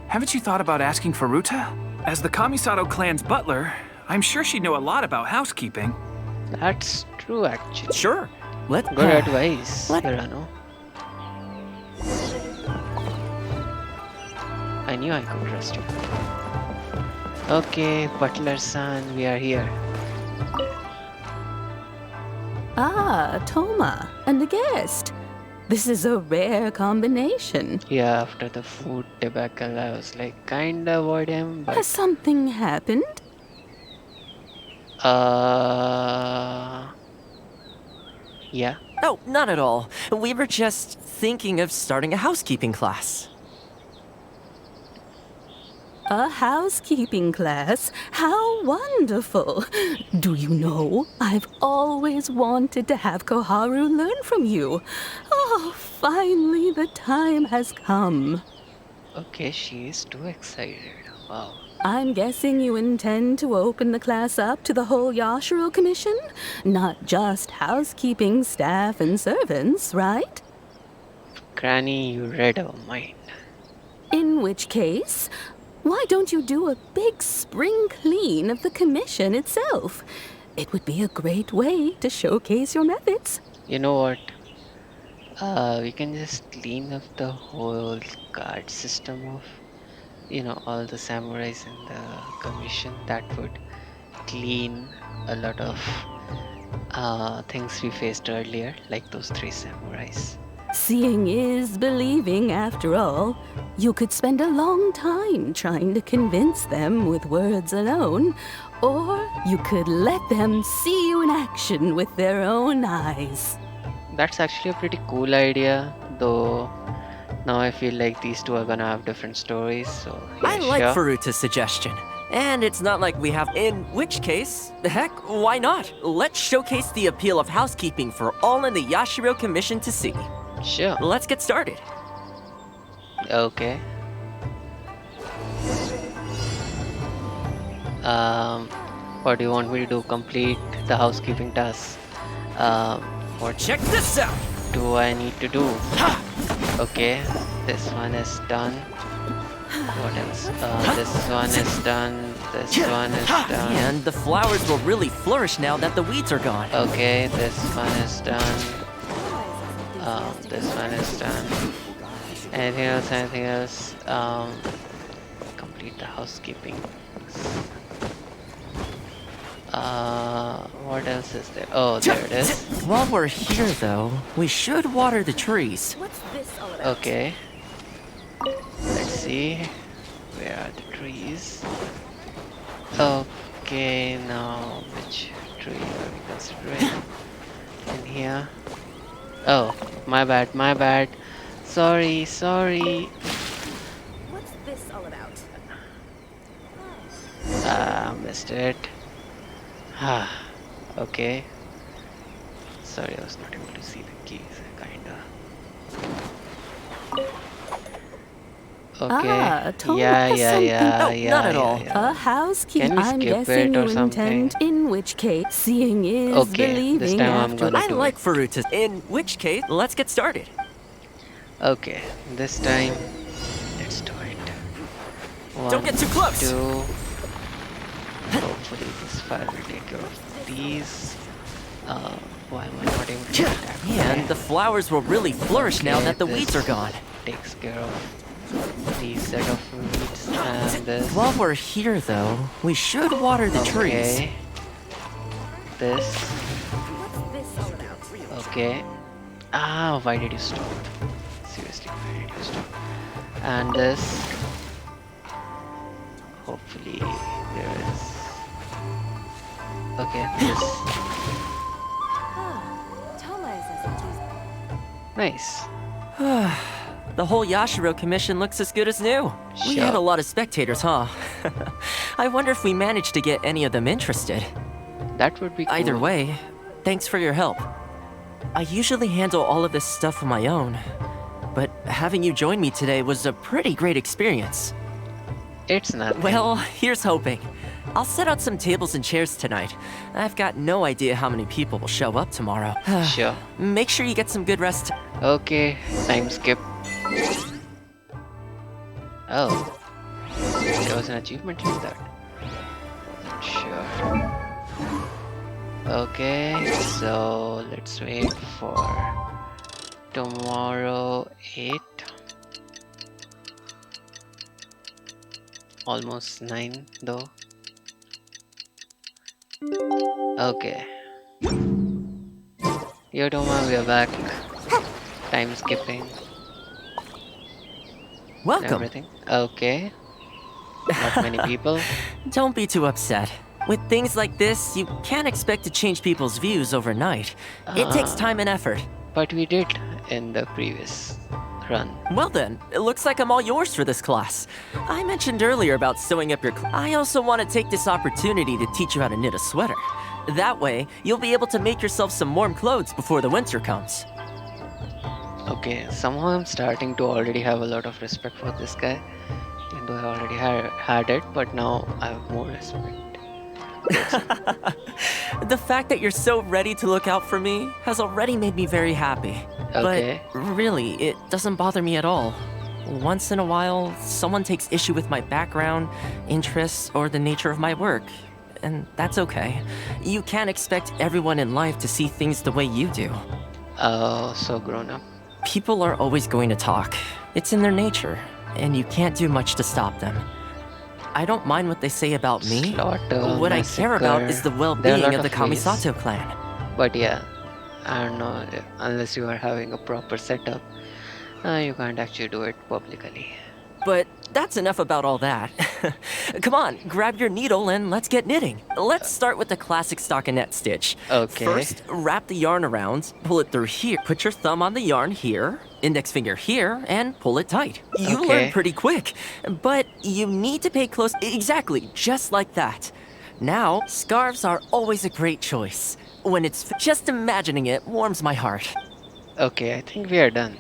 haven't you thought about asking for Ruta? As the Kamisato clan's butler, I'm sure she'd know a lot about housekeeping. That's true, actually. Sure. Let Good advice, Hirano. I knew I could trust you. Okay, butler-san, we are here. Ah, Thoma, and a guest. This is a rare combination. Yeah, after the food debacle, I was like, kinda avoid him, but... Has something happened? Yeah. No, not at all. We were just thinking of starting a housekeeping class. A housekeeping class? How wonderful! Do you know, I've always wanted to have Koharu learn from you. Oh, finally the time has come. Okay, she is too excited. Wow. I'm guessing you intend to open the class up to the whole Yashiro Commission? Not just housekeeping staff and servants, right? Granny, you read our mind. In which case, why don't you do a big spring clean of the commission itself? It would be a great way to showcase your methods. You know what? We can just clean up the whole card system of, all the samurais in the commission. That would clean a lot of things we faced earlier, like those 3 samurais. Seeing is believing, after all. You could spend a long time trying to convince them with words alone, or you could let them see you in action with their own eyes. That's actually a pretty cool idea, though now I feel like these two are gonna have different stories, so yeah, I like sure. Furuta's suggestion. And it's not like we have. In which case, heck, why not? Let's showcase the appeal of housekeeping for all in the Yashiro Commission to see. Sure. Let's get started. Okay. What do you want me to do? Complete the housekeeping task. What Check this out. do I need to do? Okay, this one is done. What else? This one is done. This one is done. And the flowers will really flourish now that the weeds are gone. Okay, this one is done. This one is done. Anything else? Anything else? Complete the housekeeping. What else is there? Oh, there it is. While we're here, though, we should water the trees. What's this all about? Okay. Let's see. Where are the trees? Okay. Okay, now which tree are we considering in here? Oh, my bad, my bad. Sorry, sorry. What's this all about? Missed it. Ah, okay. Sorry, I was not able to see the keys, kinda. Okay. Thoma Yeah, has yeah, something. yeah, Oh, yeah, not at yeah, all. yeah. A housekeeping. Can we I'm skip guessing it or you intend. something? In which case, seeing is Okay, this believing time I'm after. gonna I do like it. Faruta, in which case, let's get started. Okay, this time, let's do it. Don't get too close. 2. Hopefully this fire will take care of these. Why am I not able to attack? Man, the flowers will really flourish now Okay, that the weeds are this gone. Takes care of these set of weeds and this. While we're here, though, we should water the trees. Okay. This. What's this all about? Okay. Ah, why did you stop? Seriously, why did you stop? And this. Hopefully there is. Okay, this. Thoma is as enthusiastic. Nice. The whole Yashiro commission looks as good as new. We had a lot of spectators, huh? I wonder if we managed to get any of them interested. That would be cool. Either way, thanks for your help. I usually handle all of this stuff on my own, but having you join me today was a pretty great experience. It's nothing. Well, here's hoping. I'll set out some tables and chairs tonight. I've got no idea how many people will show up tomorrow. Sure. Make sure you get some good rest. Okay, time skip. Oh. There was an achievement in that. Sure. Okay, so let's wait for tomorrow 8. Almost 9 though. Okay. Yo Thoma, we are back. Time skipping. Welcome. Everything. Okay. Not many people. Don't be too upset. With things like this, you can't expect to change people's views overnight. It takes time and effort. But we did in the previous run. Well then, it looks like I'm all yours for this class. I mentioned earlier about sewing up your I also want to take this opportunity to teach you how to knit a sweater. That way, you'll be able to make yourself some warm clothes before the winter comes. Okay, somehow I'm starting to already have a lot of respect for this guy. Even though I already had it, but now I have more respect. The fact that you're so ready to look out for me has already made me very happy. Okay. But really, it doesn't bother me at all. Once in a while, someone takes issue with my background, interests, or the nature of my work. And that's okay. You can't expect everyone in life to see things the way you do. Oh, so grown up. People are always going to talk. It's in their nature, and you can't do much to stop them. I don't mind what they say about me. Slaughter, What I care about is the There are a well-being lot of the of ways. Kamisato clan. But yeah, I don't know, unless you are having a proper setup, you can't actually do it publicly. But that's enough about all that. Come on, grab your needle and let's get knitting. Let's start with the classic stockinette stitch. Okay. First, wrap the yarn around, pull it through here. Put your thumb on the yarn here, index finger here, and pull it tight. You Okay. learn pretty quick, but you need to pay close. Exactly, just like that. Now, scarves are always a great choice. When it's just imagining it warms my heart. Okay, I think we are done.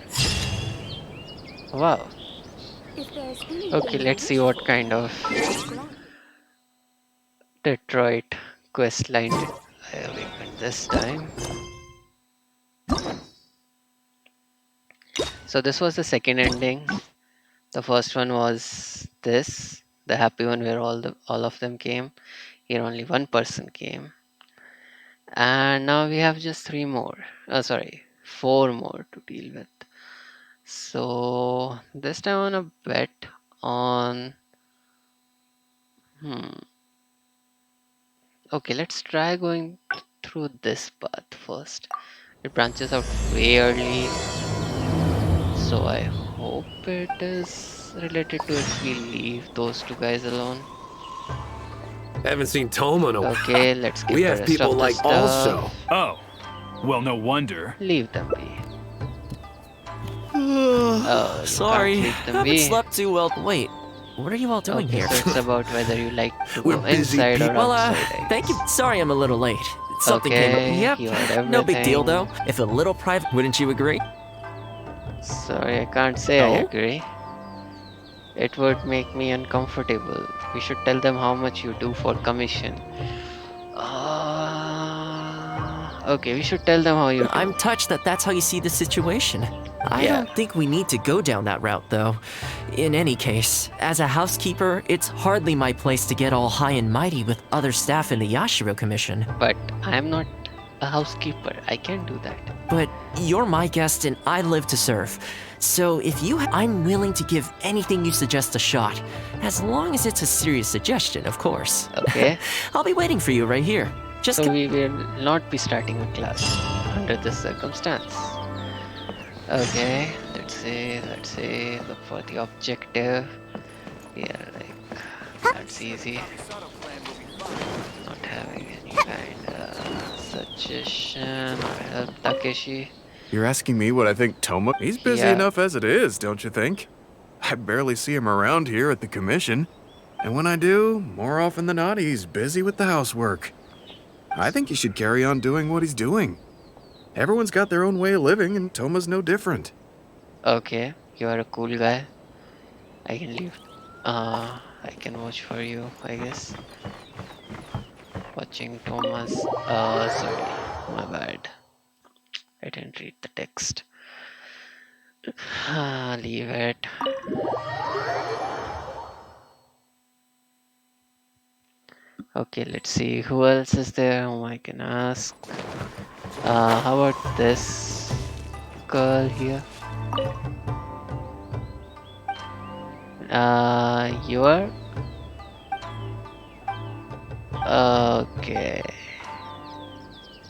Wow. If there's anything Okay, let's see what kind of Detroit quest line did I awaken this time. So this was the second ending. The first one was this, the happy one where all of them came. Here only one person came. And now we have just 4 more to deal with. So this time I wanna bet on okay, let's try going through this path first. It branches out way early, so I hope it is related to if we leave those two guys alone. Haven't seen Thoma in a while. Okay, let's get We the have rest people of the like stuff. also. Oh. Well, no wonder. Leave them be. Oh, you Sorry, can't leave them haven't be. slept too well. Wait, what are you all doing Okay, here? so it's about whether you like to We're go busy inside or people. Well, outside. I thank you. guess. Sorry I'm a little late. Something came Okay, up. you Yep, heard no big deal everything. though. If a little private, wouldn't you agree? Sorry, I can't say I No? agree. It would make me uncomfortable. We should tell them how much you do for commission. Okay, we should tell them how you do. I'm touched that that's how you see the situation. I Yeah. don't think we need to go down that route, though. In any case, as a housekeeper, it's hardly my place to get all high and mighty with other staff in the Yashiro Commission. But I'm not a housekeeper. I can't do that. But you're my guest and I live to serve. So if you I'm willing to give anything you suggest a shot. As long as it's a serious suggestion, of course. Okay. I'll be waiting for you right here. Just So we will not be starting a class under this circumstance. Okay, let's see, look for the objective. Yeah, like, that's easy. Not having any kind of suggestion or help, Takeshi. You're asking me what I think Thoma? He's busy Yeah. enough as it is, don't you think? I barely see him around here at the commission. And when I do, more often than not, he's busy with the housework. I think he should carry on doing what he's doing. Everyone's got their own way of living, and Thoma's no different. Okay, you are a cool guy. I can leave. I can watch for you, I guess. Watching Thomas. Sorry, my bad. I didn't read the text. Leave it. Okay, let's see who else is there whom I can ask. How about this girl here? You are? Okay.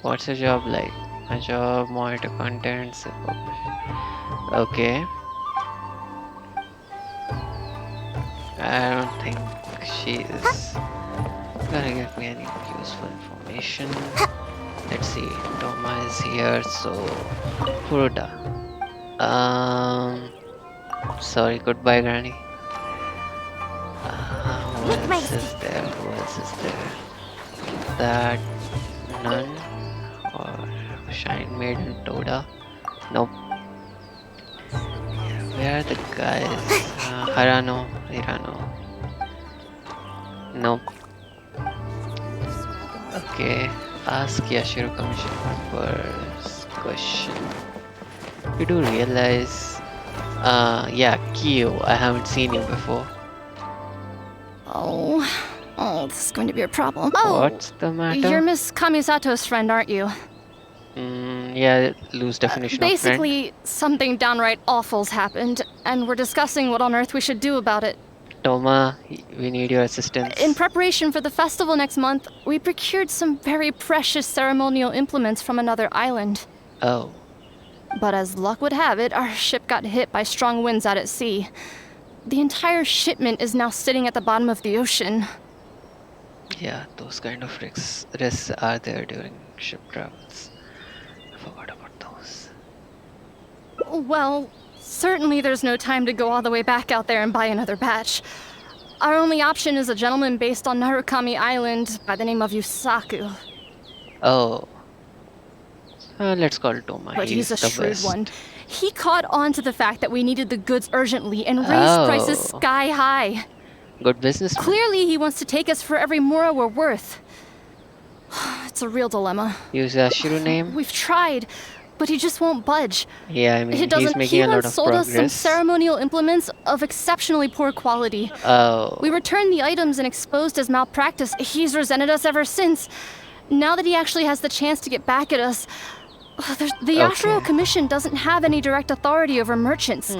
What's your job like? My job, monitor contents. Okay. I don't think she is gonna give me any useful information. Let's see, Thoma is here, so Furuta. Sorry, goodbye, Granny. Who else is there? Who else is there? That nun or Shine Maiden Toda? Nope. Where are the guys? Hirano. Nope. Okay, ask Yashiro Commission members question. You do realize, yeah, Kyo, I haven't seen you before. Oh, this is going to be a problem. Oh, What's the matter? you're Miss Kamisato's friend, aren't you? Yeah, loose definition of friend. Basically, something downright awful's happened, and we're discussing what on earth we should do about it. Thoma, we need your assistance. In preparation for the festival next month, we procured some very precious ceremonial implements from another island. Oh. But as luck would have it, our ship got hit by strong winds out at sea. The entire shipment is now sitting at the bottom of the ocean. Yeah, those kind of risks are there during ship travels. I forgot about those. Well, certainly there's no time to go all the way back out there and buy another batch. Our only option is a gentleman based on Narukami Island by the name of Yusaku. Oh. Let's call Thoma. But he's a the shrewd best. one. He caught on to the fact that we needed the goods urgently and raised prices sky high. Good business. Clearly, he wants to take us for every mora we're worth. It's a real dilemma. Use Yashiro name? We've tried, but he just won't budge. Yeah, I mean, He doesn't. he's making He a lot once of sold us some progress. ceremonial implements of exceptionally poor quality. Oh. We returned the items and exposed as malpractice. He's resented us ever since. Now that he actually has the chance to get back at us, the Yashiro Commission doesn't have any direct authority over merchants.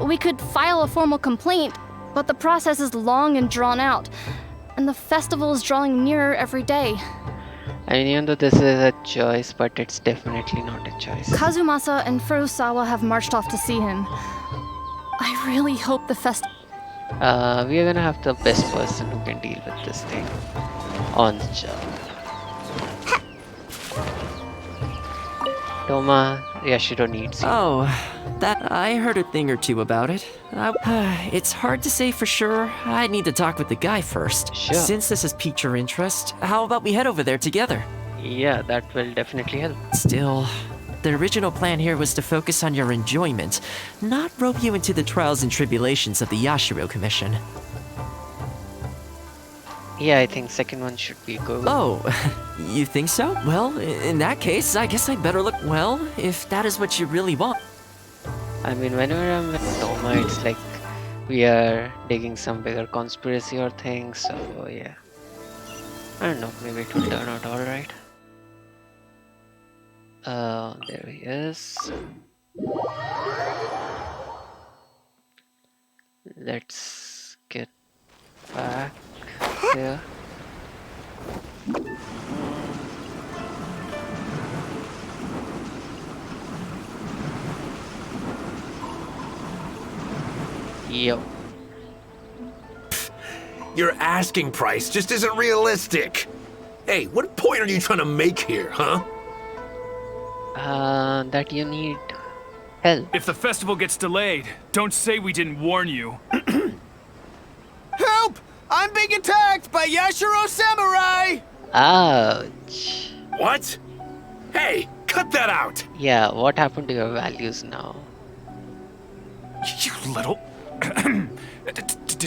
We could file a formal complaint, but the process is long and drawn out, and the festival is drawing nearer every day. I mean, even though this is a choice, but it's definitely not a choice. Kazumasa and Furusawa have marched off to see him. I really hope the We are gonna have the best person who can deal with this thing on the job. Thoma, Yashiro needs you. Oh, that I heard a thing or two about it. It's hard to say for sure. I need to talk with the guy first. Sure. Since this has piqued your interest, how about we head over there together? Yeah, that will definitely help. Still, the original plan here was to focus on your enjoyment, not rope you into the trials and tribulations of the Yashiro Commission. Yeah, I think second one should be good. Oh, you think so? Well, in that case, I guess I'd better look well, if that is what you really want. I mean, whenever I'm with Thoma, it's like we are digging some bigger conspiracy or thing, so yeah. I don't know, maybe it will turn out alright. There he is. Let's get back there. Yo. Your asking price just isn't realistic. Hey, what point are you trying to make here, huh? That you need help. If the festival gets delayed, don't say we didn't warn you. Help! I'm being attacked by Yashiro Samurai! Ouch. What? Hey, cut that out! Yeah, what happened to your values now? You little...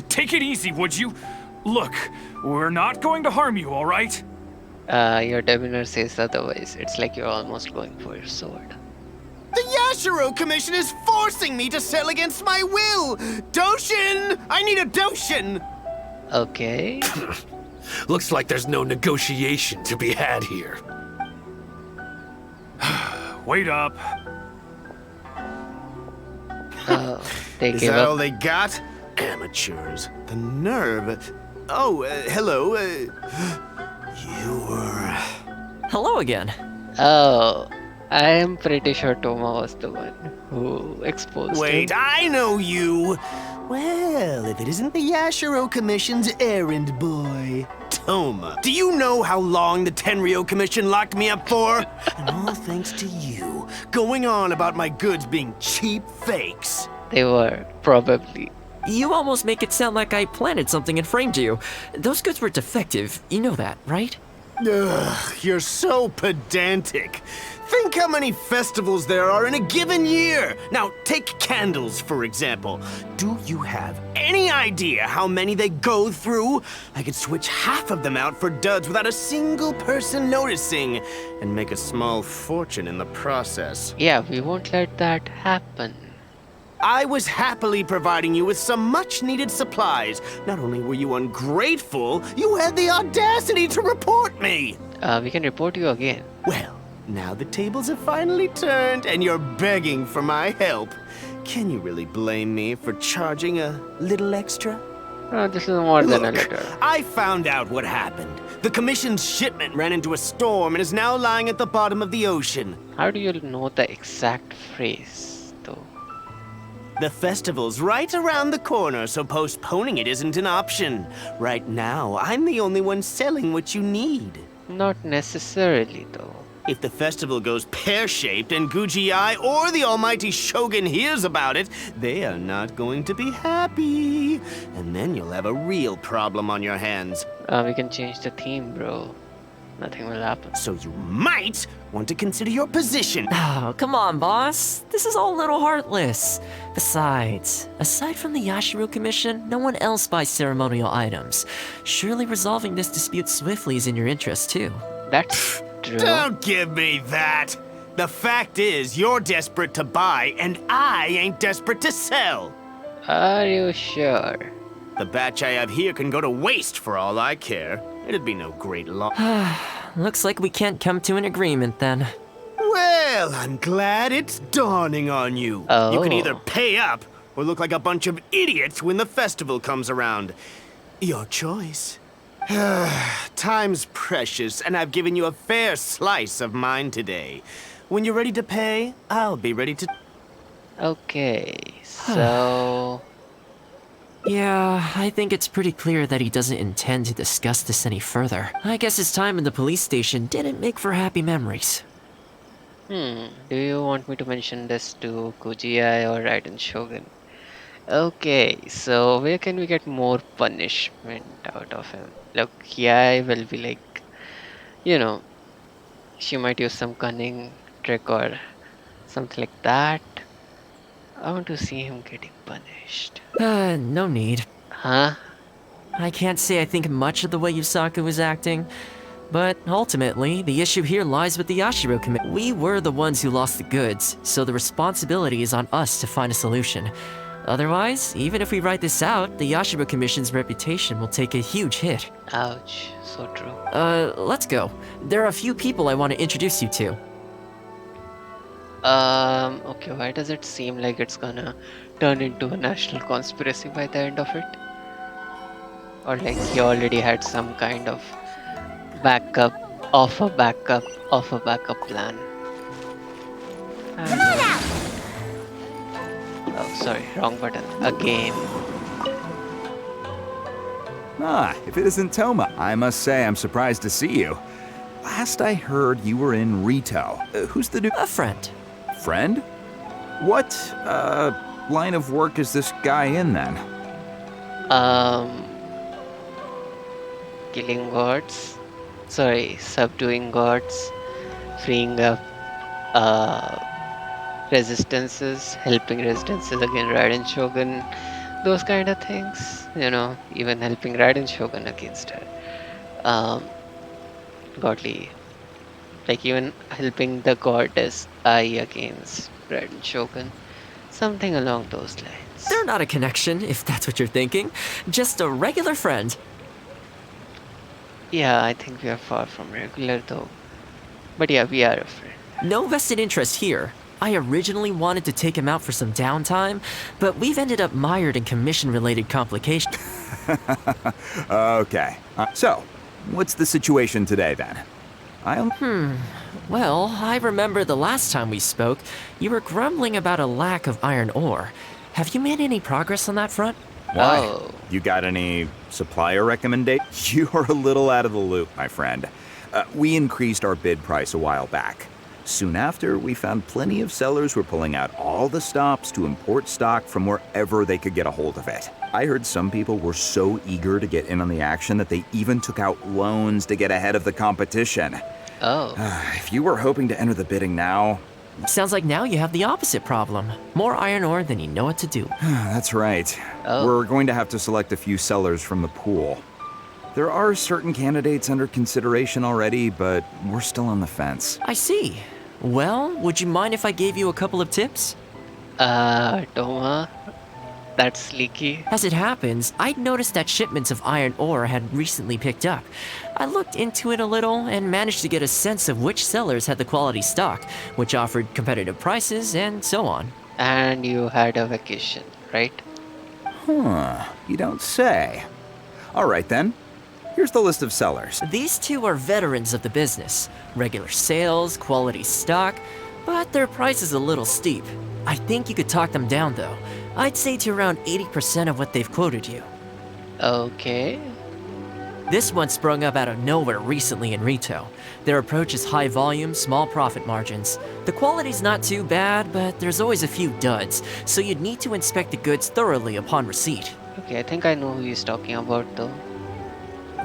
Take it easy, would you? Look, we're not going to harm you, all right? Your demeanor says otherwise. It's like you're almost going for your sword. The Yashiro Commission is forcing me to sell against my will! Doshin! I need a Doshin! Okay. Looks like there's no negotiation to be had here. Wait up. They Is gave that up. all they got? Amateurs. The nerve. Oh, hello. You were... Hello again. Oh, I am pretty sure Thoma was the one who exposed Wait, him. I know you! Well, if it isn't the Yashiro Commission's errand boy. Thoma, do you know how long the Tenryo Commission locked me up for? And all thanks to you, going on about my goods being cheap fakes. They were, probably. You almost make it sound like I planted something and framed you. Those goods were defective. You know that, right? Ugh, you're so pedantic. Think how many festivals there are in a given year. Now, take candles, for example. Do you have any idea how many they go through? I could switch half of them out for duds without a single person noticing, and make a small fortune in the process. Yeah, we won't let that happen. I was happily providing you with some much-needed supplies. Not only were you ungrateful, you had the audacity to report me! We can report you again. Well, now the tables have finally turned and you're begging for my help. Can you really blame me for charging a little extra? This is more than a Look, letter. I found out what happened. The Commission's shipment ran into a storm and is now lying at the bottom of the ocean. How do you know the exact phrase, though? The festival's right around the corner, so postponing it isn't an option. Right now, I'm the only one selling what you need. Not necessarily, though. If the festival goes pear-shaped and Guji-ai or the almighty Shogun hears about it, they are not going to be happy. And then you'll have a real problem on your hands. We can change the theme, bro. Nothing will happen. So you might want to consider your position. Oh, come on, boss. This is all a little heartless. Besides, aside from the Yashiro Commission, no one else buys ceremonial items. Surely resolving this dispute swiftly is in your interest, too. That's true. Don't give me that. The fact is, you're desperate to buy, and I ain't desperate to sell. Are you sure? The batch I have here can go to waste for all I care. It'd be no great loss. Looks like we can't come to an agreement then. Well, I'm glad it's dawning on you. Oh. You can either pay up or look like a bunch of idiots when the festival comes around. Your choice. Time's precious, and I've given you a fair slice of mine today. When you're ready to pay, I'll be ready to... Okay, so... Yeah, I think it's pretty clear that he doesn't intend to discuss this any further. I guess his time in the police station didn't make for happy memories. Do you want me to mention this to Kuji-ai or Raiden Shogun? Okay, so where can we get more punishment out of him? Look, Kiai will be like, you know, she might use some cunning trick or something like that. I want to see him getting punished. No need. Huh? I can't say I think much of the way Yusaku was acting, but ultimately, the issue here lies with the Yashiro Committee. We were the ones who lost the goods, so the responsibility is on us to find a solution. Otherwise, even if we write this out, the Yashiro Commission's reputation will take a huge hit. Ouch, so true. Let's go. There are a few people I want to introduce you to. Okay, why does it seem like it's gonna turn into a national conspiracy by the end of it? Or like he already had some kind of backup, of a backup plan. I don't know. Oh, sorry, wrong button. Again. Ah, if it isn't Thoma, I must say I'm surprised to see you. Last I heard, you were in Rito. Who's the new... A friend. Friend? What, line of work is this guy in, then? Killing gods. Sorry, subduing gods. Freeing up, resistances. Helping resistances against Raiden Shogun. Those kind of things. You know, even helping Raiden Shogun against her. Godly. Like even helping the goddess Ai against Raiden Shogun. Something along those lines. They're not a connection, if that's what you're thinking. Just a regular friend. Yeah, I think we are far from regular though. But yeah, we are a friend. No vested interest here. I originally wanted to take him out for some downtime, but we've ended up mired in commission-related complications. Okay. So, what's the situation today, then? Well, I remember the last time we spoke, you were grumbling about a lack of iron ore. Have you made any progress on that front? Why? Oh. You got any supplier recommendations? You're a little out of the loop, my friend. We increased our bid price a while back. Soon after, we found plenty of sellers were pulling out all the stops to import stock from wherever they could get a hold of it. I heard some people were so eager to get in on the action that they even took out loans to get ahead of the competition. Oh. If you were hoping to enter the bidding now... Sounds like now you have the opposite problem. More iron ore than you know what to do. That's right. Oh. We're going to have to select a few sellers from the pool. There are certain candidates under consideration already, but we're still on the fence. I see. Well, would you mind if I gave you a couple of tips? Thoma, that's leaky. As it happens, I'd noticed that shipments of iron ore had recently picked up. I looked into it a little and managed to get a sense of which sellers had the quality stock, which offered competitive prices, and so on. And you had a vacation, right? Huh, you don't say. All right then. Here's the list of sellers. These two are veterans of the business. Regular sales, quality stock, but their price is a little steep. I think you could talk them down though. I'd say to around 80% of what they've quoted you. Okay. This one sprung up out of nowhere recently in Rito. Their approach is high volume, small profit margins. The quality's not too bad, but there's always a few duds, so you'd need to inspect the goods thoroughly upon receipt. Okay, I think I know who he's talking about though.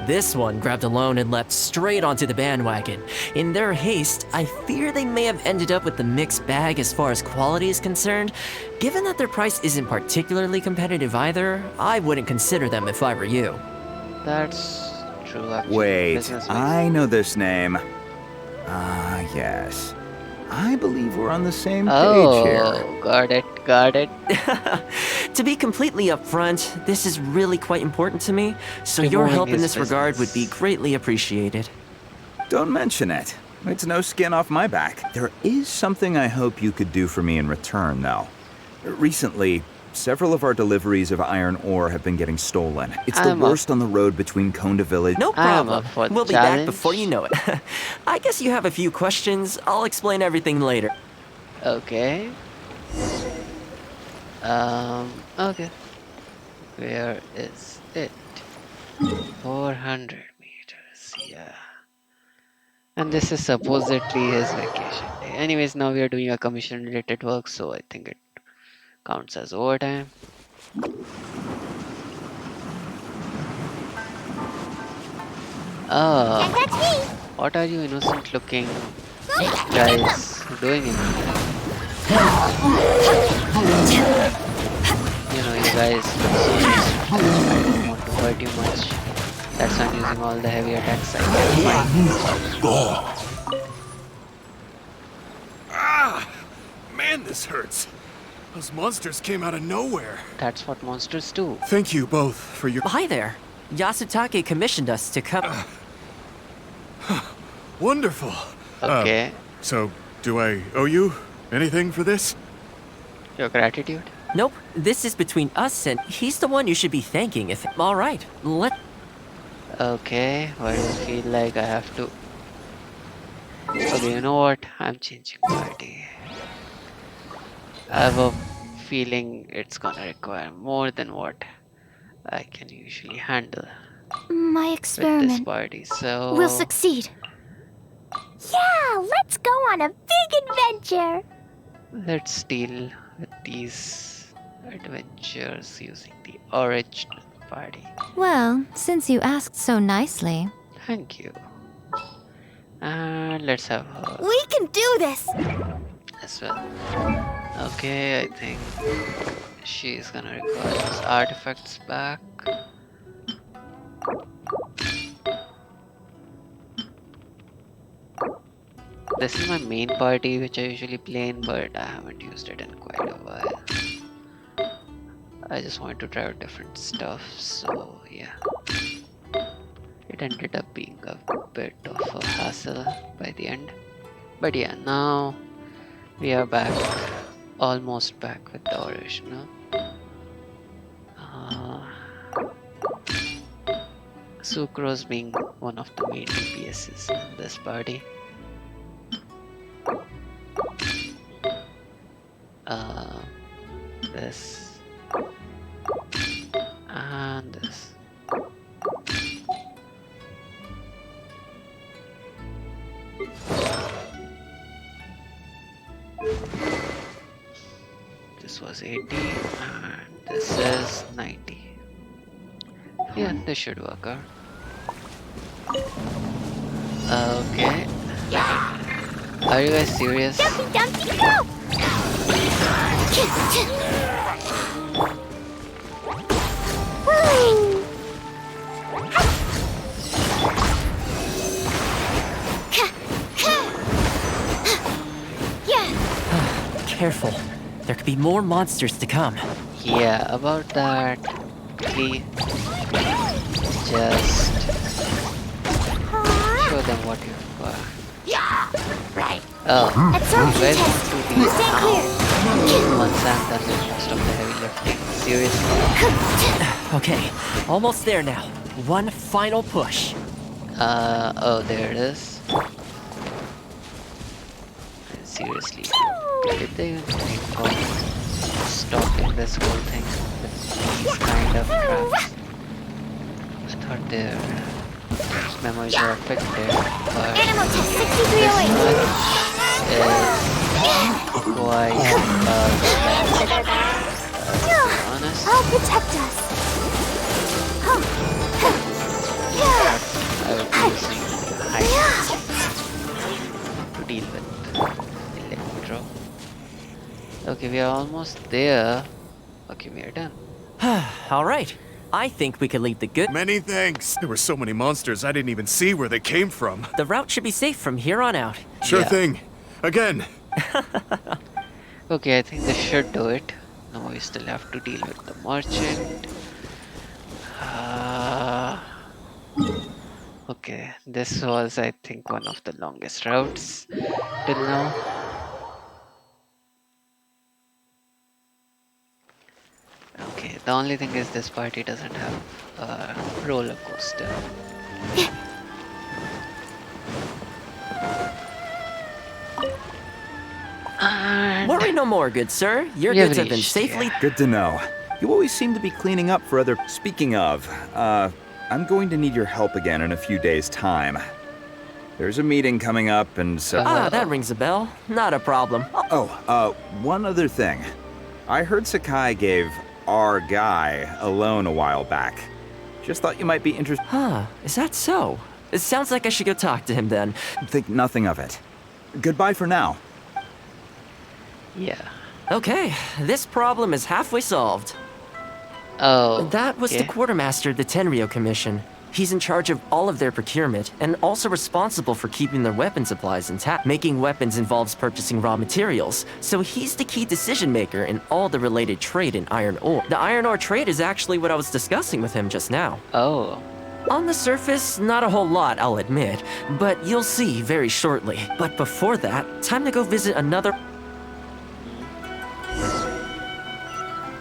This one grabbed a loan and leapt straight onto the bandwagon. In their haste, I fear they may have ended up with a mixed bag as far as quality is concerned. Given that their price isn't particularly competitive either, I wouldn't consider them if I were you. That's true, actually. Wait, Business-wise. I know this name. Yes. I believe we're on the same page here. Oh, got it. To be completely upfront, this is really quite important to me, so your Removing help in his this regard would business. be greatly appreciated. Don't mention it. It's no skin off my back. There is something I hope you could do for me in return, though. Recently, several of our deliveries of iron ore have been getting stolen. It's the I'm up. worst on the road between Konda Village. No I'm problem. up for the We'll be back challenge. before you know it. I guess you have a few questions. I'll explain everything later. Okay. Okay. Where is it? 400 meters, yeah. And this is supposedly his vacation day. Anyways, now we are doing a commission related work, so I think it counts as overtime. Can't catch me. What are you innocent looking guys doing in here? You know, you guys look so innocent. I don't want to hurt you much. That's why I'm using all the heavy attacks I can find. Ah! Man, this hurts. Those monsters came out of nowhere. That's what monsters do. Thank you both for your... Hi there. Yasutake commissioned us to come. Wonderful. Okay. So, do I owe you anything for this? Your gratitude? Nope. This is between us, and he's the one you should be thanking. If all right, let. Okay. Why do I feel like I have to? Okay, you know what? I'm changing party. I have a feeling it's gonna require more than what I can usually handle My with experiment this party. So will succeed. Yeah, let's go on a big adventure. let's deal with these adventures using the original party. Well, since you asked so nicely. Thank you. And let's have her We can do this. as well. Okay, I think she's gonna require those artifacts back. This is my main party which I usually play in, but I haven't used it in quite a while. I just wanted to try out different stuff, so yeah. It ended up being a bit of a hassle by the end. But yeah, now we are back, almost back with the original. Sucrose being one of the main DPSs in this party. This and this. This was 80 and this is 90. Yeah, this should work out. Okay. Are you guys serious? Jumpy, jumpy, go! Woo! Careful. There could be more monsters to come. Yeah, about that. Please just show them what you've got. Yeah, right. Oh, Absorption where's test. to be Stay now? clear. Once I'm done with most of the heavy lifting. Seriously? Okay, almost there now. One final push. Oh, there it is. Seriously, did they even think of stopping this whole thing with these kind of traps? I thought their memories were affected, but Animal test this 6308. much is quite honest. I'll protect us. I would be using high to deal with Electro. Okay, we are almost there. Okay, we are done. All right. I think we can leave the good. Many thanks. There were so many monsters I didn't even see where they came from. The route should be safe from here on out. Sure Yeah. thing. Again. Okay, I think this should do it. Now we still have to deal with the merchant. Okay, this was, I think, one of the longest routes till now. Okay, the only thing is this party doesn't have a roller coaster. And Worry no more, good sir. Your We have goods have been reached safely. Good to know. You always seem to be cleaning up for other... Speaking of, I'm going to need your help again in a few days' time. There's a meeting coming up, and so... that rings a bell. Not a problem. Oh, one other thing. I heard Sakai gave our guy a loan a while back. Just thought you might be interested. Is that so? It sounds like I should go talk to him then. Think nothing of it. Goodbye for now. Yeah. Okay, this problem is halfway solved. Oh. That was the quartermaster of the Tenryo Commission. He's in charge of all of their procurement, and also responsible for keeping their weapon supplies intact. Making weapons involves purchasing raw materials, so he's the key decision maker in all the related trade in iron ore. The iron ore trade is actually what I was discussing with him just now. Oh. On the surface, not a whole lot, I'll admit, but you'll see very shortly. But before that, time to go visit another...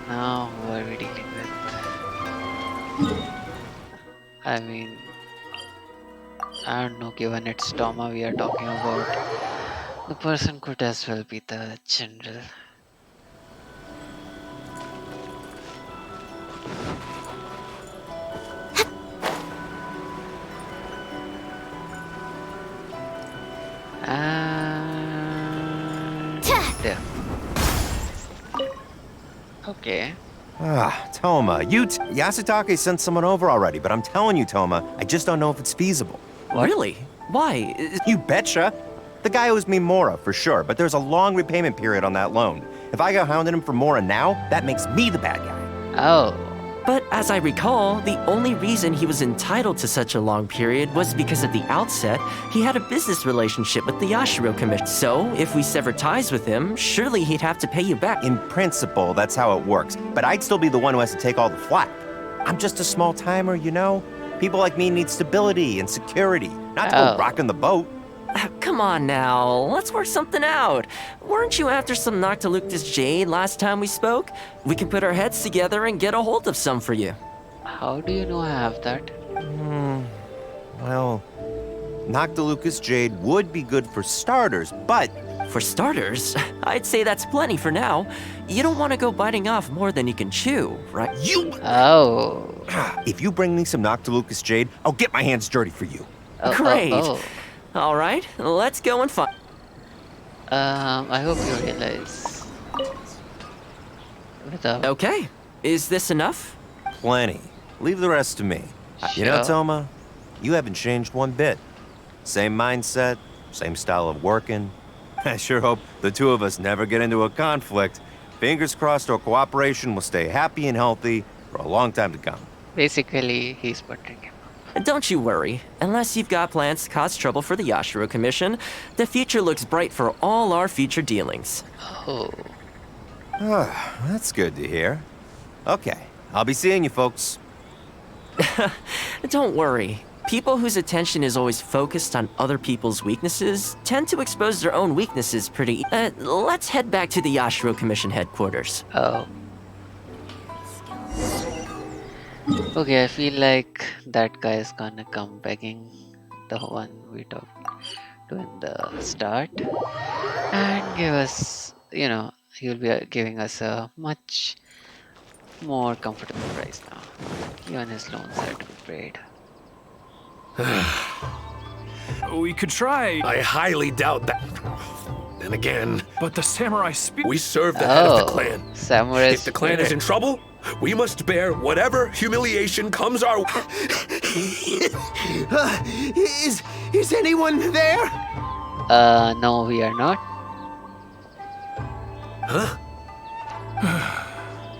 Now, who are we dealing with? I mean, I don't know, given it's Thoma we are talking about, the person could as well be the general. And there. Okay. Thoma, Yasutake sent someone over already, but I'm telling you, Thoma, I just don't know if it's feasible. Really? Why? You betcha. The guy owes me Mora, for sure, but there's a long repayment period on that loan. If I go hounding him for Mora now, that makes me the bad guy. Oh. But as I recall, the only reason he was entitled to such a long period was because at the outset, he had a business relationship with the Yashiro Commission. So, if we sever ties with him, surely he'd have to pay you back. In principle, that's how it works, but I'd still be the one who has to take all the flack. I'm just a small timer, you know? People like me need stability and security, not to go rocking the boat. Come on now, let's work something out. Weren't you after some Noctiluctus jade last time we spoke? We can put our heads together and get a hold of some for you. How do you know I have that? Well, Noctilucus jade would be good for starters, but... For starters? I'd say that's plenty for now. You don't want to go biting off more than you can chew, right? You... Oh. If you bring me some Noctilucus jade, I'll get my hands dirty for you. Great. All right, let's go and find... I hope you realize... Okay, is this enough? Plenty. Leave the rest to me. You know, Thoma, you haven't changed one bit. Same mindset, same style of working. I sure hope the two of us never get into a conflict. Fingers crossed our cooperation will stay happy and healthy for a long time to come. Basically, he's buttering him. Don't you worry. Unless you've got plans to cause trouble for the Yashiro Commission, the future looks bright for all our future dealings. Oh. That's good to hear. Okay, I'll be seeing you folks. Don't worry. People whose attention is always focused on other people's weaknesses tend to expose their own weaknesses pretty... let's head back to the Yashiro Commission headquarters. Oh. Okay, I feel like that guy is gonna come begging, the one we talked to in the start, and give us, you know, he'll be giving us a much more comfortable price now. Even his loans are to be paid. We could try. I highly doubt that. Then again... But the samurai spirit... We serve the head of the clan. Samurai if the clan is in trouble, we must bear whatever humiliation comes our way. Is anyone there? No, we are not. Huh?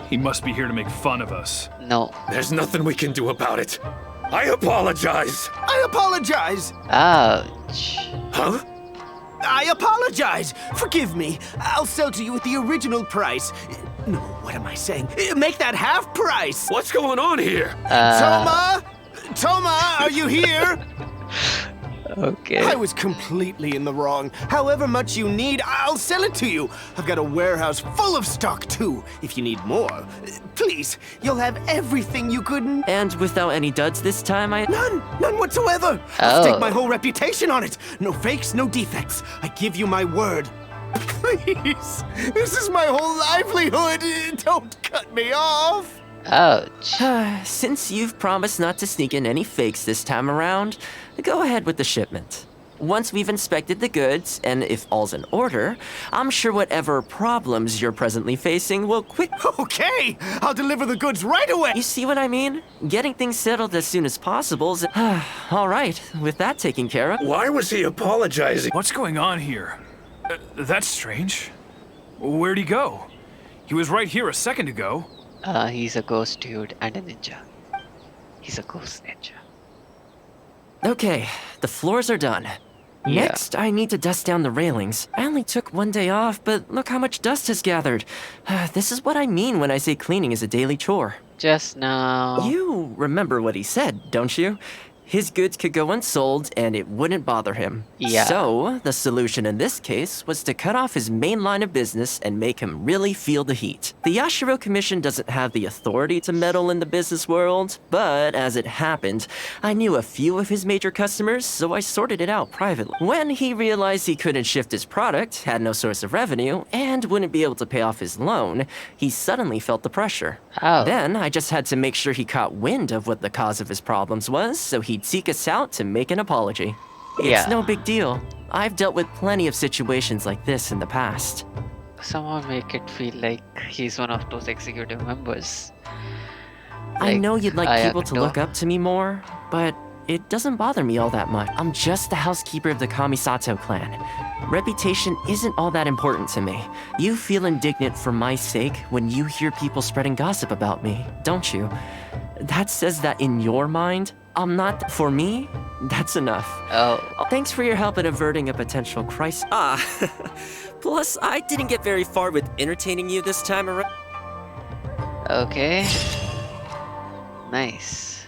He must be here to make fun of us. No. There's nothing we can do about it. I apologize. I apologize. Ouch. Huh? I apologize. Forgive me. I'll sell to you at the original price. No, what am I saying? Make that half price. What's going on here? Thoma? Thoma, are you here? Okay. I was completely in the wrong. However much you need, I'll sell it to you. I've got a warehouse full of stock, too, if you need more. Please, you'll have everything you couldn't... And without any duds this time, None whatsoever. I'll stake my whole reputation on it. No fakes, no defects. I give you my word. Please, this is my whole livelihood. Don't cut me off. Ouch. Since you've promised not to sneak in any fakes this time around, go ahead with the shipment. Once we've inspected the goods, and if all's in order, I'm sure whatever problems you're presently facing will Okay, I'll deliver the goods right away. You see what I mean? Getting things settled as soon as possible is... All right, with that taken care of... Why was he apologizing? What's going on here? That's strange. Where'd he go? He was right here a second ago. He's a ghost dude and a ninja. He's a ghost ninja. Okay, the floors are done. Yeah. Next, I need to dust down the railings. I only took one day off, but look how much dust has gathered. This is what I mean when I say cleaning is a daily chore. Just now. You remember what he said, don't you? His goods could go unsold and it wouldn't bother him. Yeah. So, the solution in this case was to cut off his main line of business and make him really feel the heat. The Yashiro Commission doesn't have the authority to meddle in the business world, but as it happened, I knew a few of his major customers, so I sorted it out privately. When he realized he couldn't shift his product, had no source of revenue, and wouldn't be able to pay off his loan, he suddenly felt the pressure. Oh. Then I just had to make sure he caught wind of what the cause of his problems was, so he'd seek us out to make an apology. Yeah. It's no big deal. I've dealt with plenty of situations like this in the past. Somehow make it feel like he's one of those executive members. I know you'd like people to Ayato. look up to me more, but it doesn't bother me all that much. I'm just the housekeeper of the Kamisato clan. Reputation isn't all that important to me. You feel indignant for my sake when you hear people spreading gossip about me, don't you? That says that in your mind, I'm not... For me, that's enough. Oh. Thanks for your help in averting a potential crisis. Plus, I didn't get very far with entertaining you this time around. Okay. Nice.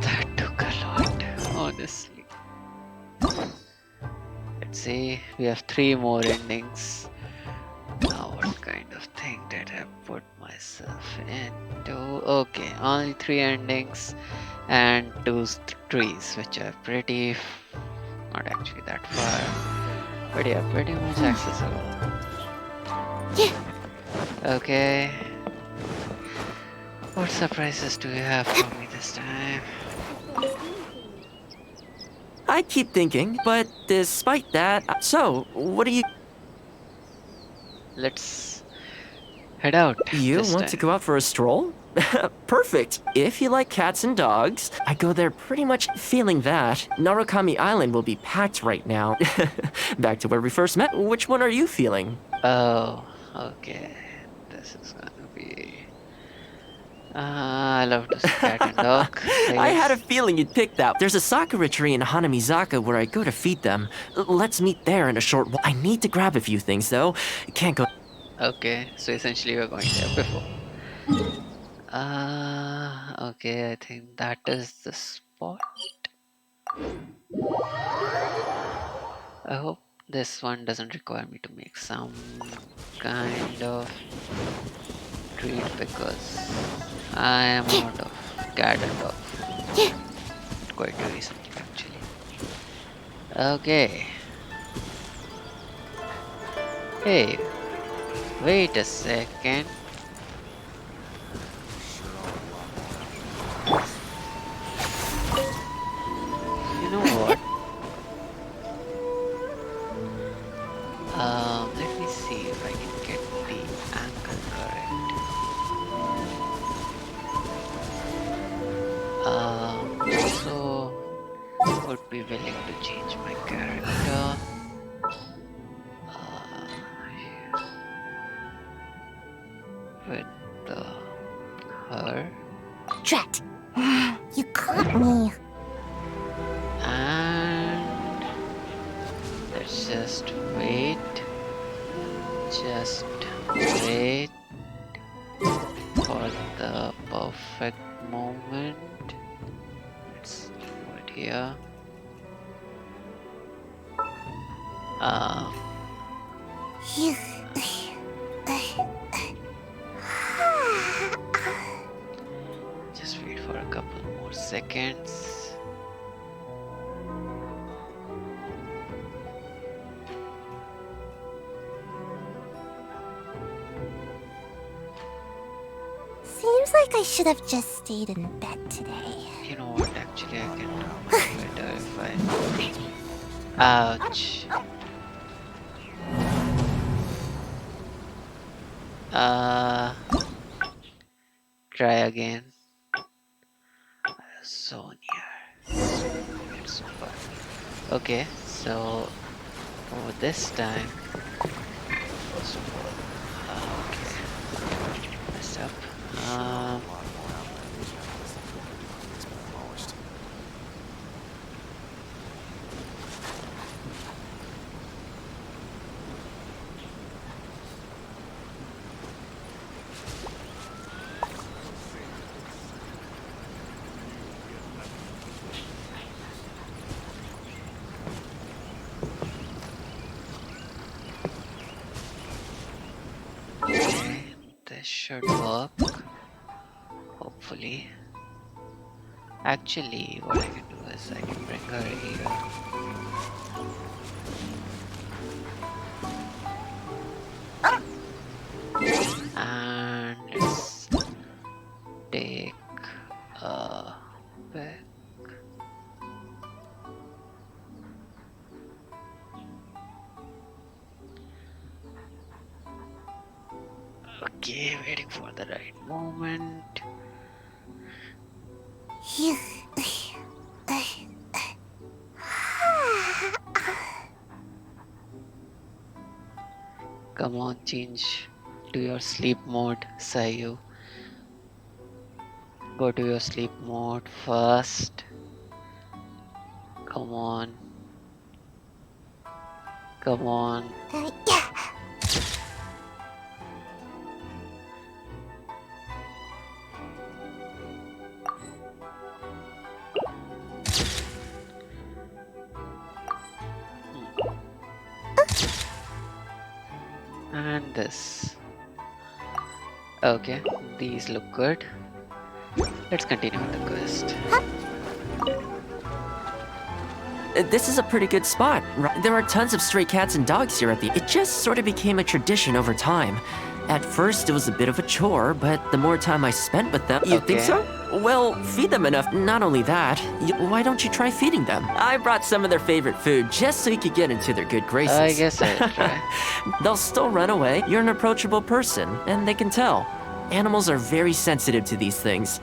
That took a lot, honestly. Let's see, we have 3 more endings. Now what kind of thing did I put myself into? Okay, only 3 endings and 2 trees, which are pretty... not actually that far, but yeah, pretty much accessible. Okay. What surprises do you have for me this time? I keep thinking, but despite that... So, what do you... Let's head out. You this want time. to go out for a stroll? Perfect. If you like cats and dogs, I go there pretty much feeling that. Narukami Island will be packed right now. Back to where we first met. Which one are you feeling? Oh, okay. This is gonna be... I love this cat and dog. I had a feeling you'd pick that. There's a sakura tree in Hanamizaka where I go to feed them. Let's meet there in a short while. I need to grab a few things, though. Can't go... Okay, so essentially we're going there before. Okay, I think that is the spot. I hope this one doesn't require me to make some kind of treat because I am out of cat and dog food. Quite recently, actually. Okay. Hey, wait a second. You know what? Let me see if I can get the angle correct. So would be willing to change my character. With her. Drat! You caught me. And let's just wait. Just wait for the perfect moment. Let's put it here. Just wait for a couple more seconds. like I should have just stayed in bed today. You know what? Actually, I can do much better if I. Ouch. Try again. So near. It's so far. Okay, so for this time. Okay. Messed up. This should work. Hopefully. Actually, what I can do is I can bring her here. And let's take a pick. Okay, waiting for the right moment. Come on, change to your sleep mode, Sayu. Go to your sleep mode first. Come on. Come on. And this. Okay, these look good. Let's continue with the quest. This is a pretty good spot. There are tons of stray cats and dogs here at the... It just sort of became a tradition over time. At first, it was a bit of a chore, but the more time I spent with them... You think so? Well, feed them enough. Not only that, why don't you try feeding them? I brought some of their favorite food just so you could get into their good graces. I guess I'll try. They'll still run away. You're an approachable person, and they can tell. Animals are very sensitive to these things.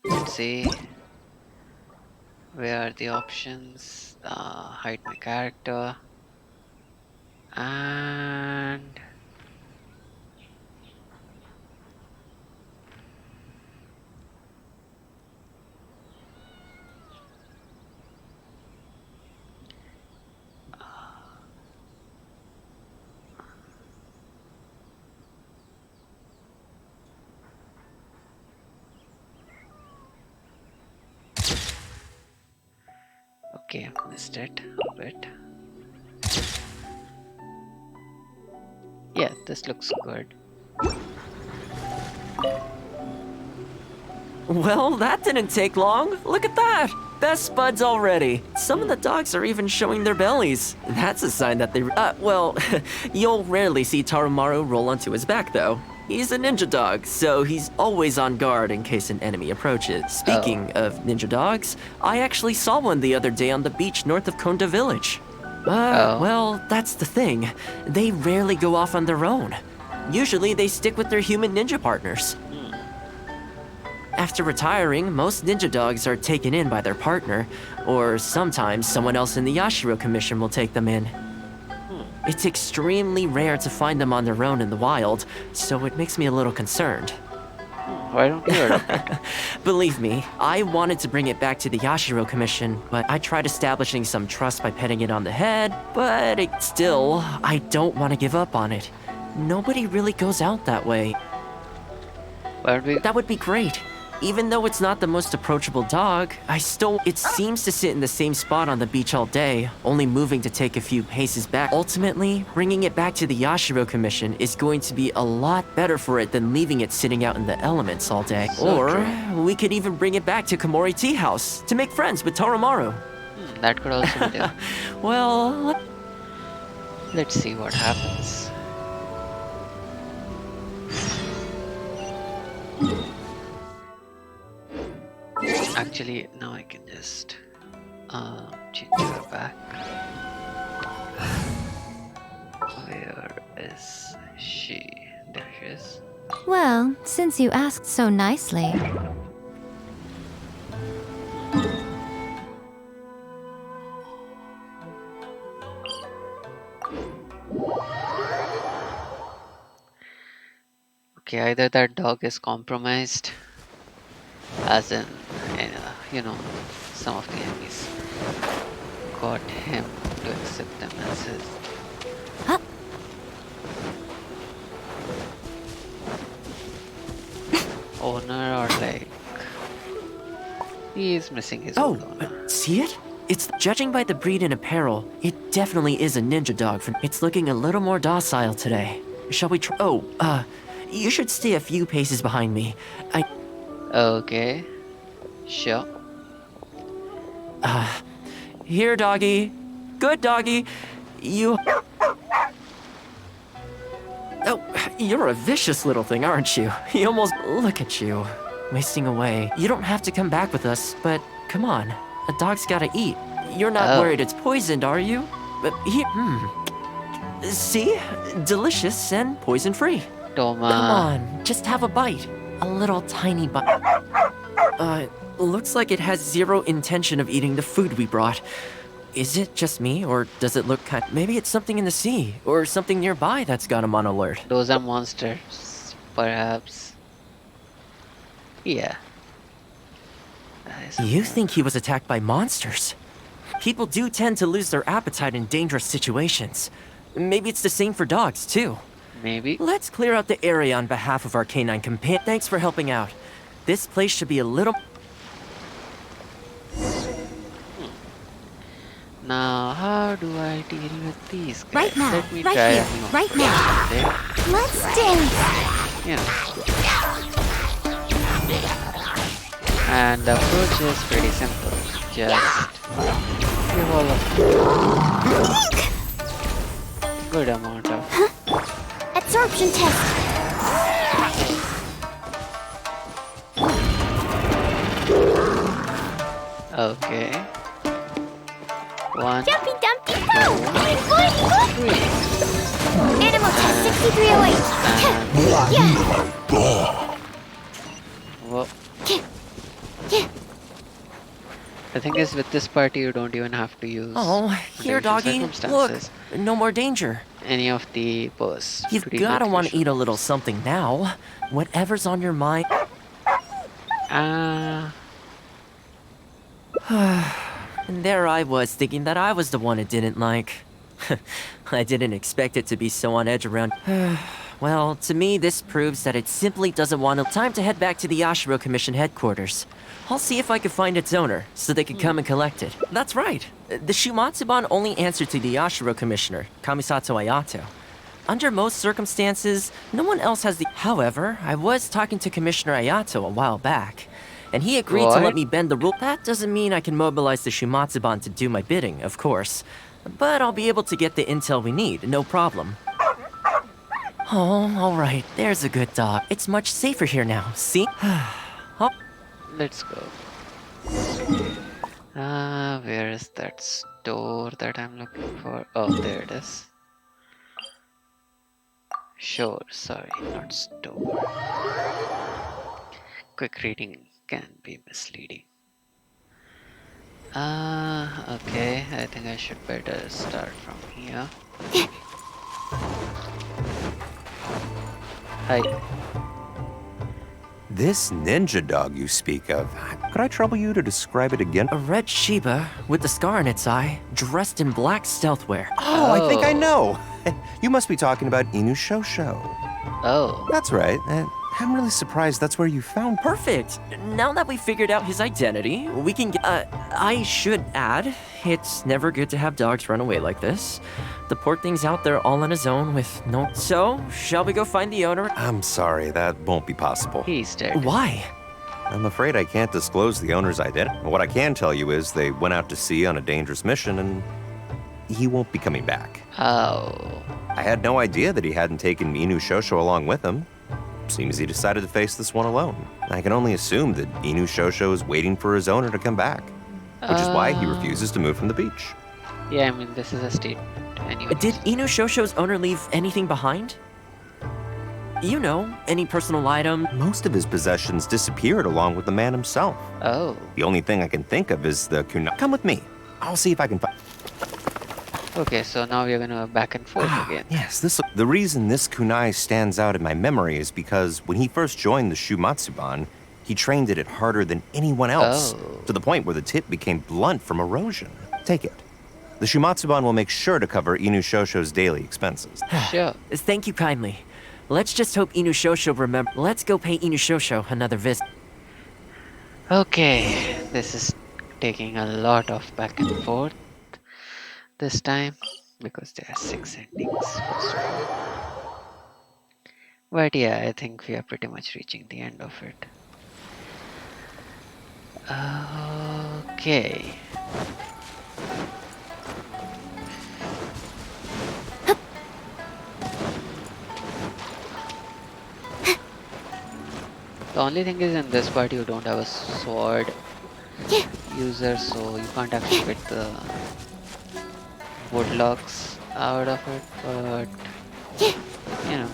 Let's see. Where are the options? Hide my character. And okay, missed it a bit. Yeah, this looks good. Well, that didn't take long. Look at that! Best buds already. Some of the dogs are even showing their bellies. That's a sign that they... well, you'll rarely see Tarumaru roll onto his back, though. He's a ninja dog, so he's always on guard in case an enemy approaches. Speaking of ninja dogs, I actually saw one the other day on the beach north of Konda Village. Well, that's the thing. They rarely go off on their own. Usually they stick with their human ninja partners. After retiring, most ninja dogs are taken in by their partner, or sometimes someone else in the Yashiro Commission will take them in. It's extremely rare to find them on their own in the wild, so it makes me a little concerned. Why don't you adopt it? Believe me, I wanted to bring it back to the Yashiro Commission, but I tried establishing some trust by petting it on the head, but still, I don't want to give up on it. Nobody really goes out that way. That would be great. Even though it's not the most approachable dog, it seems to sit in the same spot on the beach all day, only moving to take a few paces back. Ultimately, bringing it back to the Yashiro Commission is going to be a lot better for it than leaving it sitting out in the elements all day. Or we could even bring it back to Komori Tea House to make friends with Toromaru. That could also be done. Well, let's see what happens. Actually, now I can just change her back. Where is she? There she is. Well, since you asked so nicely. Okay, either that dog is compromised, as in, some of the enemies got him to accept them as his. Owner, or like he is missing his old owner. See it? Judging by the breed and apparel, it definitely is a ninja dog. It's looking a little more docile today. Shall we try? You should stay a few paces behind me. Okay, sure. Here, doggy. Good doggy. Oh, you're a vicious little thing, aren't you? You almost look at you, wasting away. You don't have to come back with us, but come on. A dog's gotta eat. You're not worried it's poisoned, are you? But here, see? Delicious and poison-free. Thoma. Come on, just have a bite. A little tiny bite. Looks like it has zero intention of eating the food we brought. Is it just me, or does it look maybe it's something in the sea, or something nearby that's got him on alert? Those are monsters, perhaps. Yeah. You think he was attacked by monsters? People do tend to lose their appetite in dangerous situations. Maybe it's the same for dogs, too. Maybe. Let's clear out the area on behalf of our canine companion. Thanks for helping out. This place should be a little... Now, how do I deal with these guys? Right now, Let me right try here, a new right approach now. today. Let's dance. And the approach is pretty simple. Just give all of good amount of Absorption test. Okay. 1, Jumpy Dumpty Go! 3. Animal test 6308. Yeah. Whoa. The thing is, with this party, you don't even have to use. Oh, here, doggy. Look, no more danger. Any of the pose. You've gotta want to eat a little something now. Whatever's on your mind. And there I was, thinking that I was the one it didn't like. I didn't expect it to be so on edge around. Well, to me, this proves that it simply doesn't want to. Time to head back to the Yashiro Commission headquarters. I'll see if I can find its owner, so they can come and collect it. That's right. The Shumatsuban only answered to the Yashiro Commissioner, Kamisato Ayato. Under most circumstances, no one else has the... However, I was talking to Commissioner Ayato a while back, and he agreed to let me bend the rule. That doesn't mean I can mobilize the Shumatsuban to do my bidding, of course. But I'll be able to get the intel we need, no problem. Oh, alright, there's a good dog. It's much safer here now, see? Let's go. Where is that store that I'm looking for? Oh, there it is. Sure, sorry, not store. Quick reading can be misleading. Okay, I think I should better start from here. Hi. This ninja dog you speak of, could I trouble you to describe it again? A red Shiba with the scar in its eye, dressed in black stealthwear. Oh, I think I know. You must be talking about Inu Shosho. Oh. That's right. I'm really surprised that's where you found. Perfect. Now that we figured out his identity, we can get. I should add, it's never good to have dogs run away like this. The poor thing's out there all on his own with no. So, shall we go find the owner? I'm sorry, that won't be possible. He's dead. Why? I'm afraid I can't disclose the owner's identity. What I can tell you is they went out to sea on a dangerous mission and he won't be coming back. Oh. I had no idea that he hadn't taken Inu Shosho along with him. Seems he decided to face this one alone. I can only assume that Inu Shosho is waiting for his owner to come back, which is why he refuses to move from the beach. Yeah, I mean, this is a statement anyway. Did Inu Shosho's owner leave anything behind? You know, any personal item? Most of his possessions disappeared along with the man himself. Oh. The only thing I can think of is the kunai. Come with me. I'll see if I can find. Okay, so now we're gonna back and forth again. Yes, the reason this kunai stands out in my memory is because when he first joined the Shumatsuban, he trained it harder than anyone else, to the point where the tip became blunt from erosion. Take it. The Shumatsuban will make sure to cover Inu Shosho's daily expenses. Sure. Thank you kindly. Let's just hope Inu Shosho remember. Let's go pay Inu Shosho another visit. Okay, this is taking a lot of back and forth this time because there are 6 endings first of all. But yeah, I think we are pretty much reaching the end of it. Okay. The only thing is in this part you don't have a sword user, so you can't actually get the woodlocks out of it, but you know,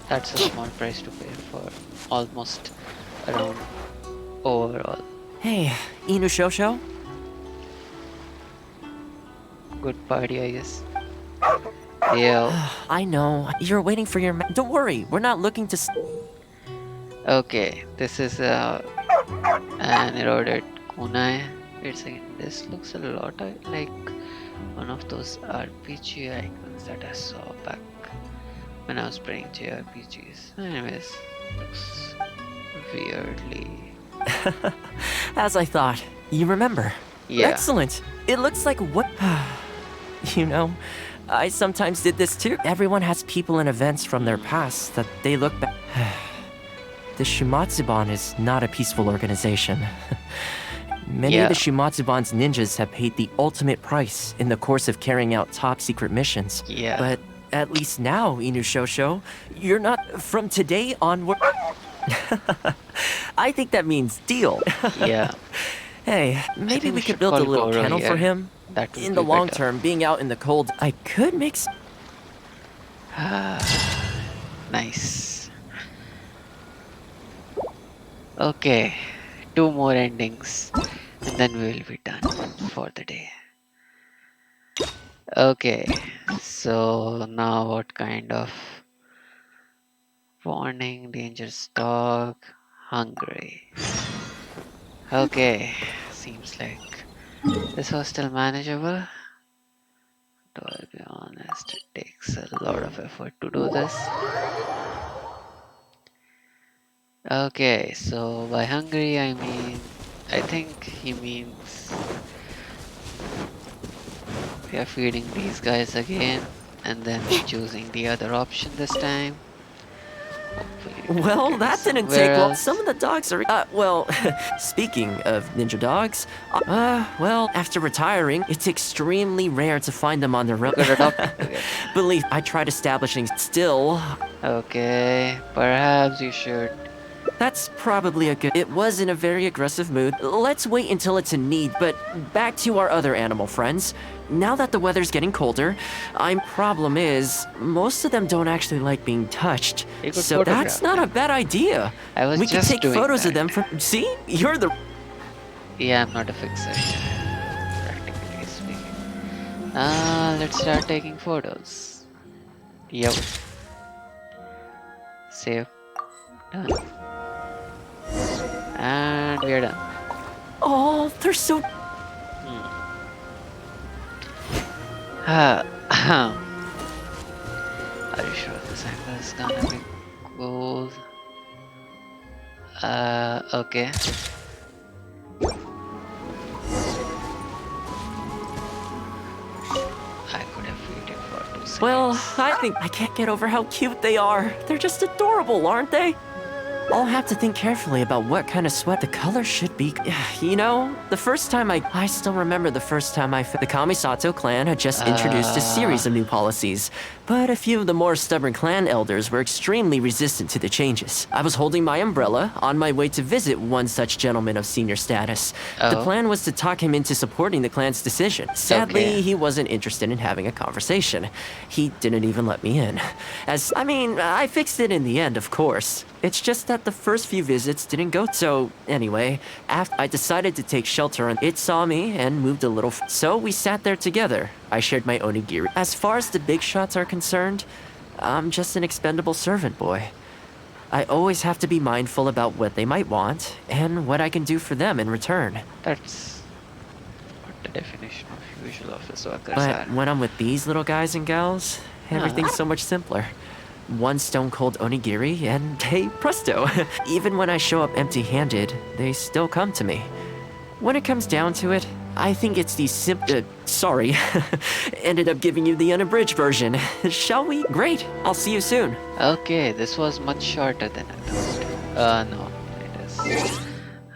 that's a small price to pay for almost around overall. Hey, Inu Shosho? Good party, I guess. Yeah. I know. You're waiting for your Don't worry, we're not looking to Okay, this is an eroded kunai. Wait a second, this looks a lot like one of those RPG icons that I saw back when I was playing JRPGs. Anyways, looks weirdly. As I thought. You remember? Yeah. Excellent. It looks like what... You know, I sometimes did this too. Everyone has people and events from their past that they look back... The Shumatsuban is not a peaceful organization. Many of the Shumatsuban's ninjas have paid the ultimate price in the course of carrying out top-secret missions. Yeah. But at least now, Inu Shosho, you're not from today onward... I think that means deal. Yeah. Hey, maybe we could build a little kennel for him. In the long term, being out in the cold, I could make... Nice. Okay, 2 more endings and then we will be done for the day. Okay, so now what kind of warning, dangerous dog, hungry. Okay, seems like this was still manageable. To be honest, it takes a lot of effort to do this. Okay, so by hungry I mean, I think he means we are feeding these guys again and then choosing the other option this time. Well, that didn't take long. Some of the dogs are... well, speaking of ninja dogs, well, after retiring, it's extremely rare to find them on their own. Believe, I tried establishing still... Okay, perhaps you should... That's probably a good... It was in a very aggressive mood. Let's wait until it's in need, but back to our other animal friends. Now that the weather's getting colder, problem is, most of them don't actually like being touched. So that's not a bad idea. We can take photos of them from... See? You're the... Yeah, I'm not a fixer, practically speaking. Let's start taking photos. Yep. Save. Done. And we are done. Oh, they're so... Are you sure this angle is gonna be cool? Okay. I could have waited for 2 seconds. Well, I think I can't get over how cute they are. They're just adorable, aren't they? I'll have to think carefully about what kind of sweat the color should be. You know, the first time I still remember the first time the Kamisato clan had just introduced a series of new policies, but a few of the more stubborn clan elders were extremely resistant to the changes. I was holding my umbrella on my way to visit one such gentleman of senior status. The plan was to talk him into supporting the clan's decision. Sadly, he wasn't interested in having a conversation. He didn't even let me in. I fixed it in the end, of course. It's just that the first few visits didn't go. So anyway, after I decided to take shelter, and it saw me and moved a little. So we sat there together. I shared my onigiri. As far as the big shots are concerned, I'm just an expendable servant boy. I always have to be mindful about what they might want and what I can do for them in return. That's what the definition of usual office workers But are. when I'm with these little guys and gals, everything's so much simpler. One stone-cold onigiri, and hey, presto! Even when I show up empty-handed, they still come to me. When it comes down to it, I think it's the sorry. Ended up giving you the unabridged version. Shall we? Great. I'll see you soon. Okay, this was much shorter than I thought. No, it is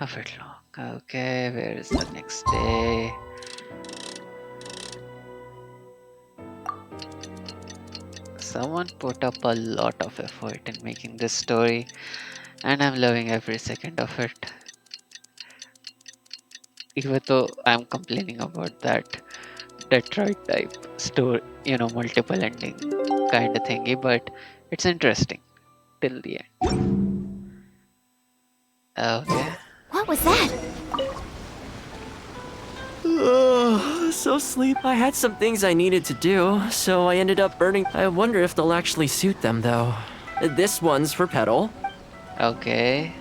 a bit long. Okay, where is the next day? Someone put up a lot of effort in making this story, and I'm loving every second of it. Even though I'm complaining about that Detroit type story, multiple ending kind of thingy, but it's interesting till the end. Okay. What was that? So sleep. I had some things I needed to do, so I ended up burning. I wonder if they'll actually suit them, though. This one's for Petal. Okay.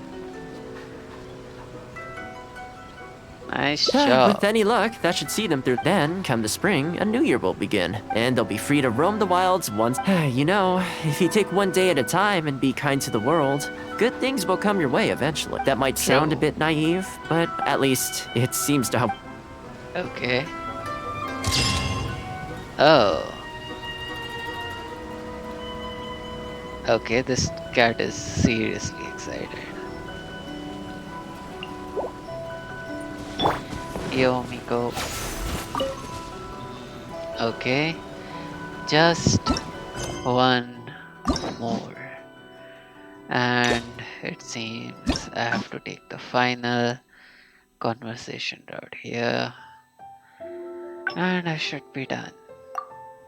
Nice job. With any luck, that should see them through. Then, come the spring, a new year will begin, and they'll be free to roam the wilds once. You know, if you take one day at a time and be kind to the world, good things will come your way eventually. That might sound a bit naive, but at least it seems to help. Okay. Oh. Okay, this cat is seriously excited. Yo, Miko. Okay. Just one more. And it seems I have to take the final conversation route here. And I should be done.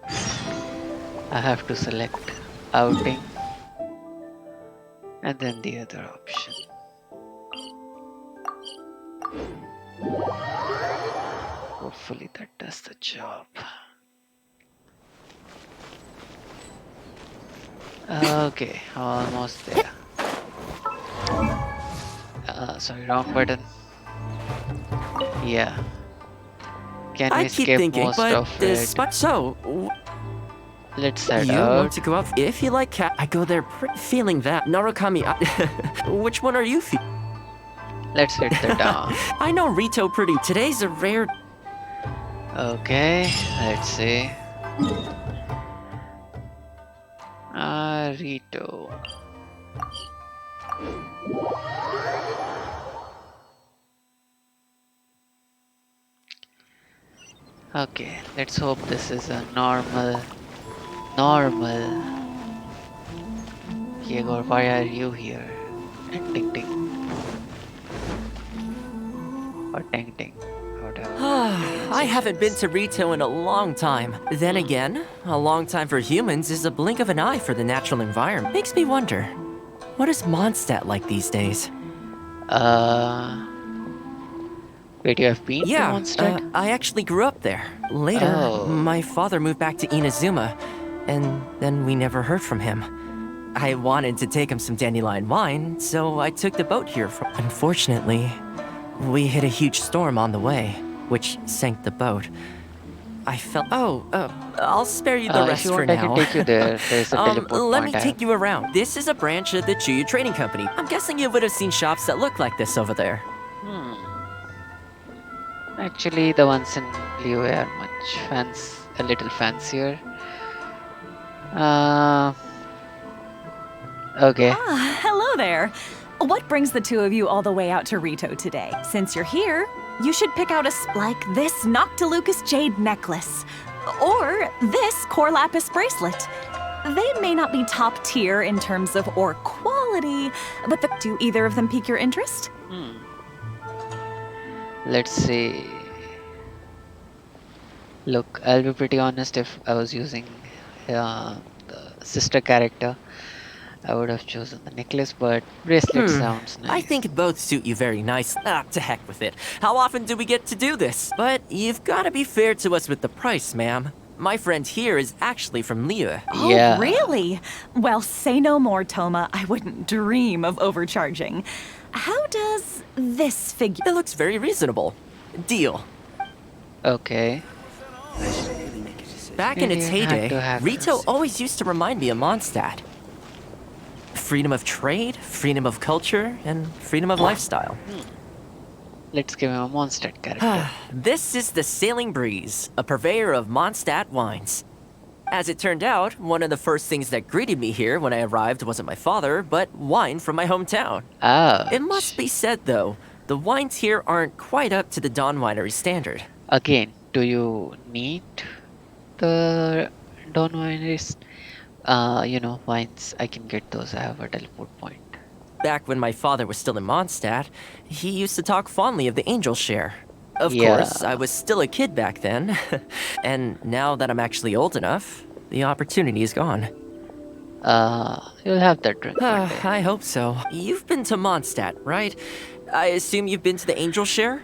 I have to select outing and then the other option. Hopefully that does the job. Okay, almost there. Sorry, wrong button. Yeah. Can we I keep skip thinking, most but of this it? spot so. Let's head You out. want to go out? If you like cat, I go there feeling that. Narukami, which one are you Let's hit the town. I know Rito pretty. Today's a rare. Okay, let's see. Rito. Okay, let's hope this is a normal. Diego, why are you here? And ting ting. Or ting ting. Whatever. I haven't been to Rito in a long time. Then again, a long time for humans is a blink of an eye for the natural environment. Makes me wonder, what is Mondstadt like these days? Wait, you have been to Mondstadt? I actually grew up there. Later, my father moved back to Inazuma, and then we never heard from him. I wanted to take him some dandelion wine, so I took the boat here. Unfortunately, we hit a huge storm on the way, which sank the boat. I felt. Oh, I'll spare you the If rest you for want, I can now. take you there. There's a teleport Let me point. take you around. This is a branch of the Chuyu Trading Company. I'm guessing you would have seen shops that look like this over there. Actually, the ones in Liyue are a little fancier. Okay. Ah, hello there. What brings the two of you all the way out to Rito today? Since you're here, you should pick out like this Noctilucus jade necklace, or this Core Lapis bracelet. They may not be top tier in terms of ore quality, but do either of them pique your interest? Let's see. Look, I'll be pretty honest. If I was using the sister character, I would have chosen the necklace, but bracelet sounds nice. I think both suit you very nice. To heck with it. How often do we get to do this? But you've got to be fair to us with the price, ma'am. My friend here is actually from Liyue. Oh, really? Well, say no more, Thoma. I wouldn't dream of overcharging. How does this figure? It looks very reasonable. Deal. Okay. Back in its heyday, Rito always used to remind me of Mondstadt. Freedom of trade, freedom of culture, and freedom of lifestyle. Let's give him a Mondstadt character. This is the Sailing Breeze, a purveyor of Mondstadt wines. As it turned out, one of the first things that greeted me here when I arrived wasn't my father, but wine from my hometown. It must be said, though, the wines here aren't quite up to the Dawn Winery standard. Again, do you need the Dawn Wineries? Wines, I can get those. I have a teleport point. Back when my father was still in Mondstadt, he used to talk fondly of the Angel Share. Of course, I was still a kid back then. And now that I'm actually old enough, the opportunity is gone. You'll have that drink one day. I hope so. You've been to Mondstadt, right? I assume you've been to the Angel Share?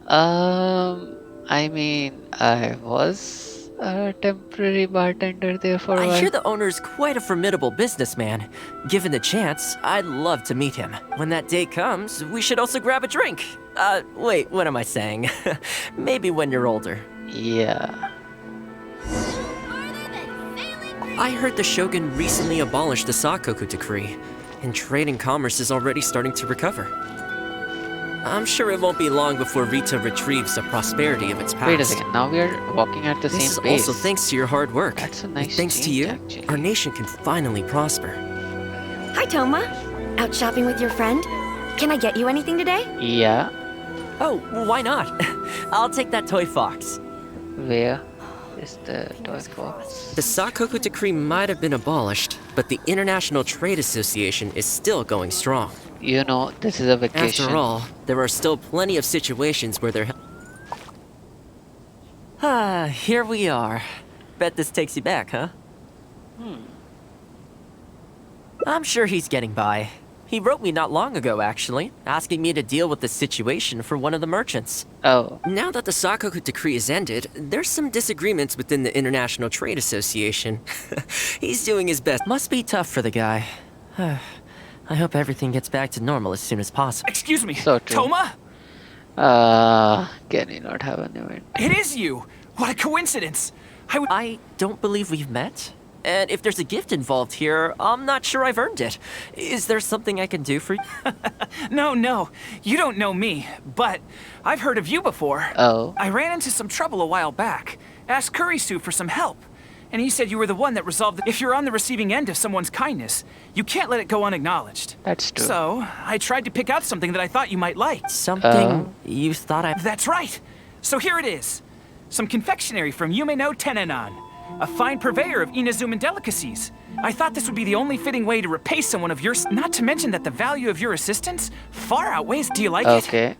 I mean, I was a temporary bartender there for a while. I hear the owner's quite a formidable businessman. Given the chance, I'd love to meet him. When that day comes, we should also grab a drink. Wait, what am I saying? Maybe when you're older. Yeah. I heard the Shogun recently abolished the Sakoku decree, and trade and commerce is already starting to recover. I'm sure it won't be long before Rito retrieves the prosperity of its past. Wait a second, now we are walking at the same pace. This is also thanks to your hard work. That's a nice Thanks to you, our nation can finally prosper. Hi, Thoma. Out shopping with your friend? Can I get you anything today? Yeah. Oh, why not? I'll take that toy fox. Where is the toy fox? The Sakoku decree might have been abolished, but the International Trade Association is still going strong. You know, this is a vacation. After all, there are still plenty of situations where there... here we are. Bet this takes you back, huh? I'm sure he's getting by. He wrote me not long ago, actually, asking me to deal with the situation for one of the merchants. Oh. Now that the Sakoku decree is ended, there's some disagreements within the International Trade Association. He's doing his best. Must be tough for the guy. I hope everything gets back to normal as soon as possible. Excuse me, So true. Thoma? Can you not have an event? It is you! What a coincidence! I don't believe we've met. And if there's a gift involved here, I'm not sure I've earned it. Is there something I can do for you? No. You don't know me, but I've heard of you before. Oh. I ran into some trouble a while back. Asked Kurisu for some help. And he said you were the one that resolved If you're on the receiving end of someone's kindness, you can't let it go unacknowledged. That's true. So, I tried to pick out something that I thought you might like. Something you thought I... That's right! So here it is. Some confectionery from Yume no Tenenan, a fine purveyor of Inazuman delicacies. I thought this would be the only fitting way to repay someone of your... Not to mention that the value of your assistance far outweighs... Do you like it? Okay.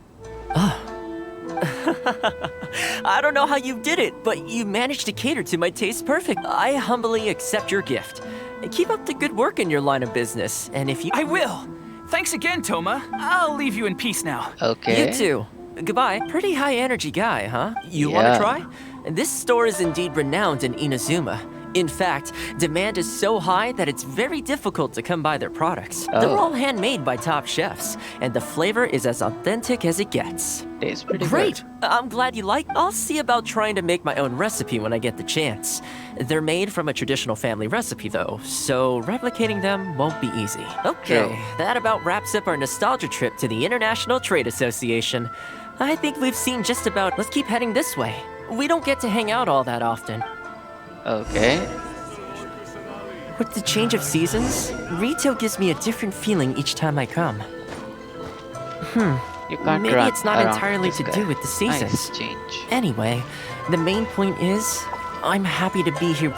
I don't know how you did it, but you managed to cater to my taste perfect. I humbly accept your gift. Keep up the good work in your line of business, and if you... I will! Thanks again, Thoma. I'll leave you in peace now. Okay. You too. Goodbye. Pretty high energy guy, huh? You want to try? This store is indeed renowned in Inazuma. In fact, demand is so high that it's very difficult to come by their products. They're all handmade by top chefs, and the flavor is as authentic as it gets. Tastes pretty Great! I'm glad you like. I'll see about trying to make my own recipe when I get the chance. They're made from a traditional family recipe, though, so replicating them won't be easy. Okay, that about wraps up our nostalgia trip to the International Trade Association. I think we've seen just about. Let's keep heading this way. We don't get to hang out all that often. Okay. With the change of seasons, Rito gives me a different feeling each time I come. You can't Maybe run it's not around entirely this to guy. do with the seasons. Nice change. Anyway, the main point is, I'm happy to be here.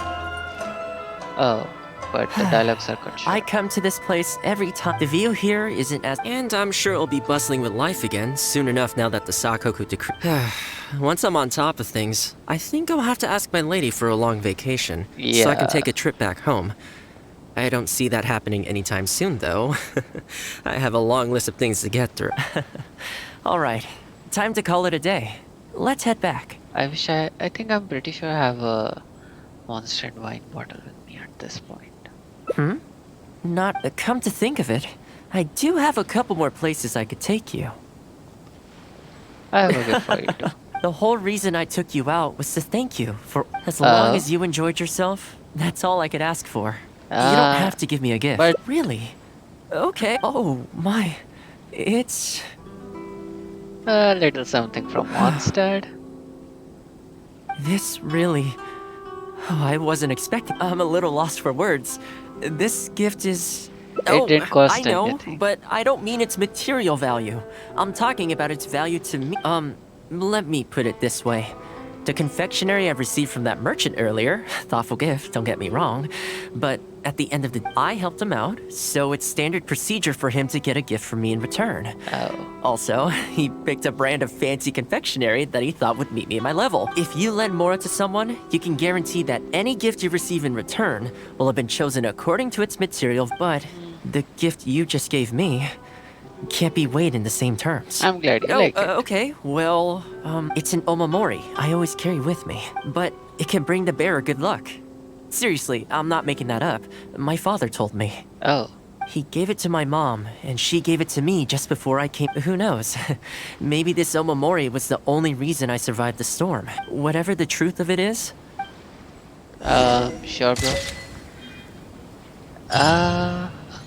Oh, but the dialogues are cut short. I come to this place every time. The view here isn't as... And I'm sure it'll be bustling with life again soon enough now that the Sakoku decree... Once I'm on top of things, I think I'll have to ask my lady for a long vacation, so I can take a trip back home. I don't see that happening anytime soon, though. I have a long list of things to get through. Alright, time to call it a day. Let's head back. I think I'm pretty sure I have a Monster and wine bottle with me at this point. Not... come to think of it, I do have a couple more places I could take you. I have a gift for you too. The whole reason I took you out was to thank you for... As long as you enjoyed yourself, that's all I could ask for. You don't have to give me a gift. But... Really? Okay. Oh, my... It's... A little something from Mondstadt. This really... Oh, I wasn't expecting... I'm a little lost for words. This gift is... It didn't cost I know, anything. but I don't mean its material value. I'm talking about its value to me. Let me put it this way. The confectionery I received from that merchant earlier, thoughtful gift, don't get me wrong, but at the end of the day, I helped him out, so it's standard procedure for him to get a gift from me in return. Also, he picked a brand of fancy confectionery that he thought would meet me at my level. If you lend Mora to someone, you can guarantee that any gift you receive in return will have been chosen according to its material, but the gift you just gave me can't be weighed in the same terms. I'm glad you like it. Okay, well, it's an omamori I always carry with me, but it can bring the bearer good luck. Seriously, I'm not making that up. My father told me. Oh. He gave it to my mom, and she gave it to me just before I came. Who knows? Maybe this omamori was the only reason I survived the storm. Whatever the truth of it is. Sure, bro.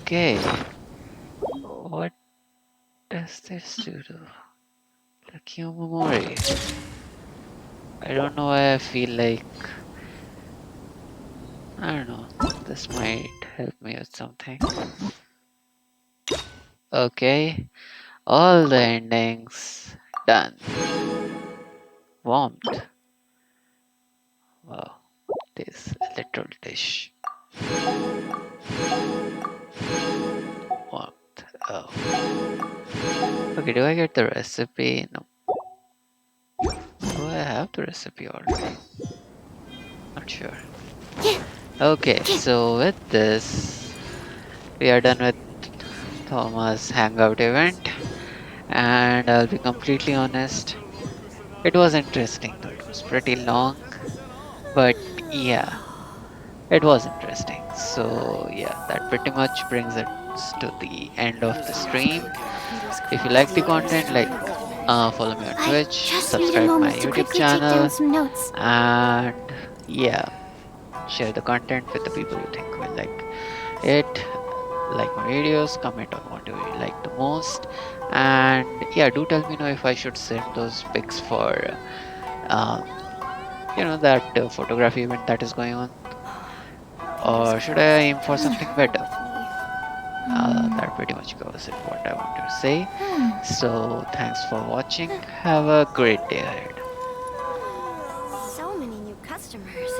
Okay. What does this do? Lucky Omamori. I don't know why I feel like... I don't know. This might help me with something. Okay. All the endings done. Warmth. Wow. This little dish. Warmth. Oh. Okay, do I get the recipe? No. Do I have the recipe already? Not sure. Okay, so with this, we are done with Thoma's Hangout event. And I'll be completely honest, it was interesting though. It was pretty long. But yeah, it was interesting. So yeah, that pretty much brings us to the end of the stream. If you like the content, follow me on Twitch, subscribe to my YouTube channel, and yeah, share the content with the people you think will like it. Like my videos, comment on what you like the most, and yeah, do tell me know if I should send those pics for that photography event that is going on, or should I aim for something better? That pretty much covers it what I wanted to say. So thanks for watching, have a great day ahead. So many new customers.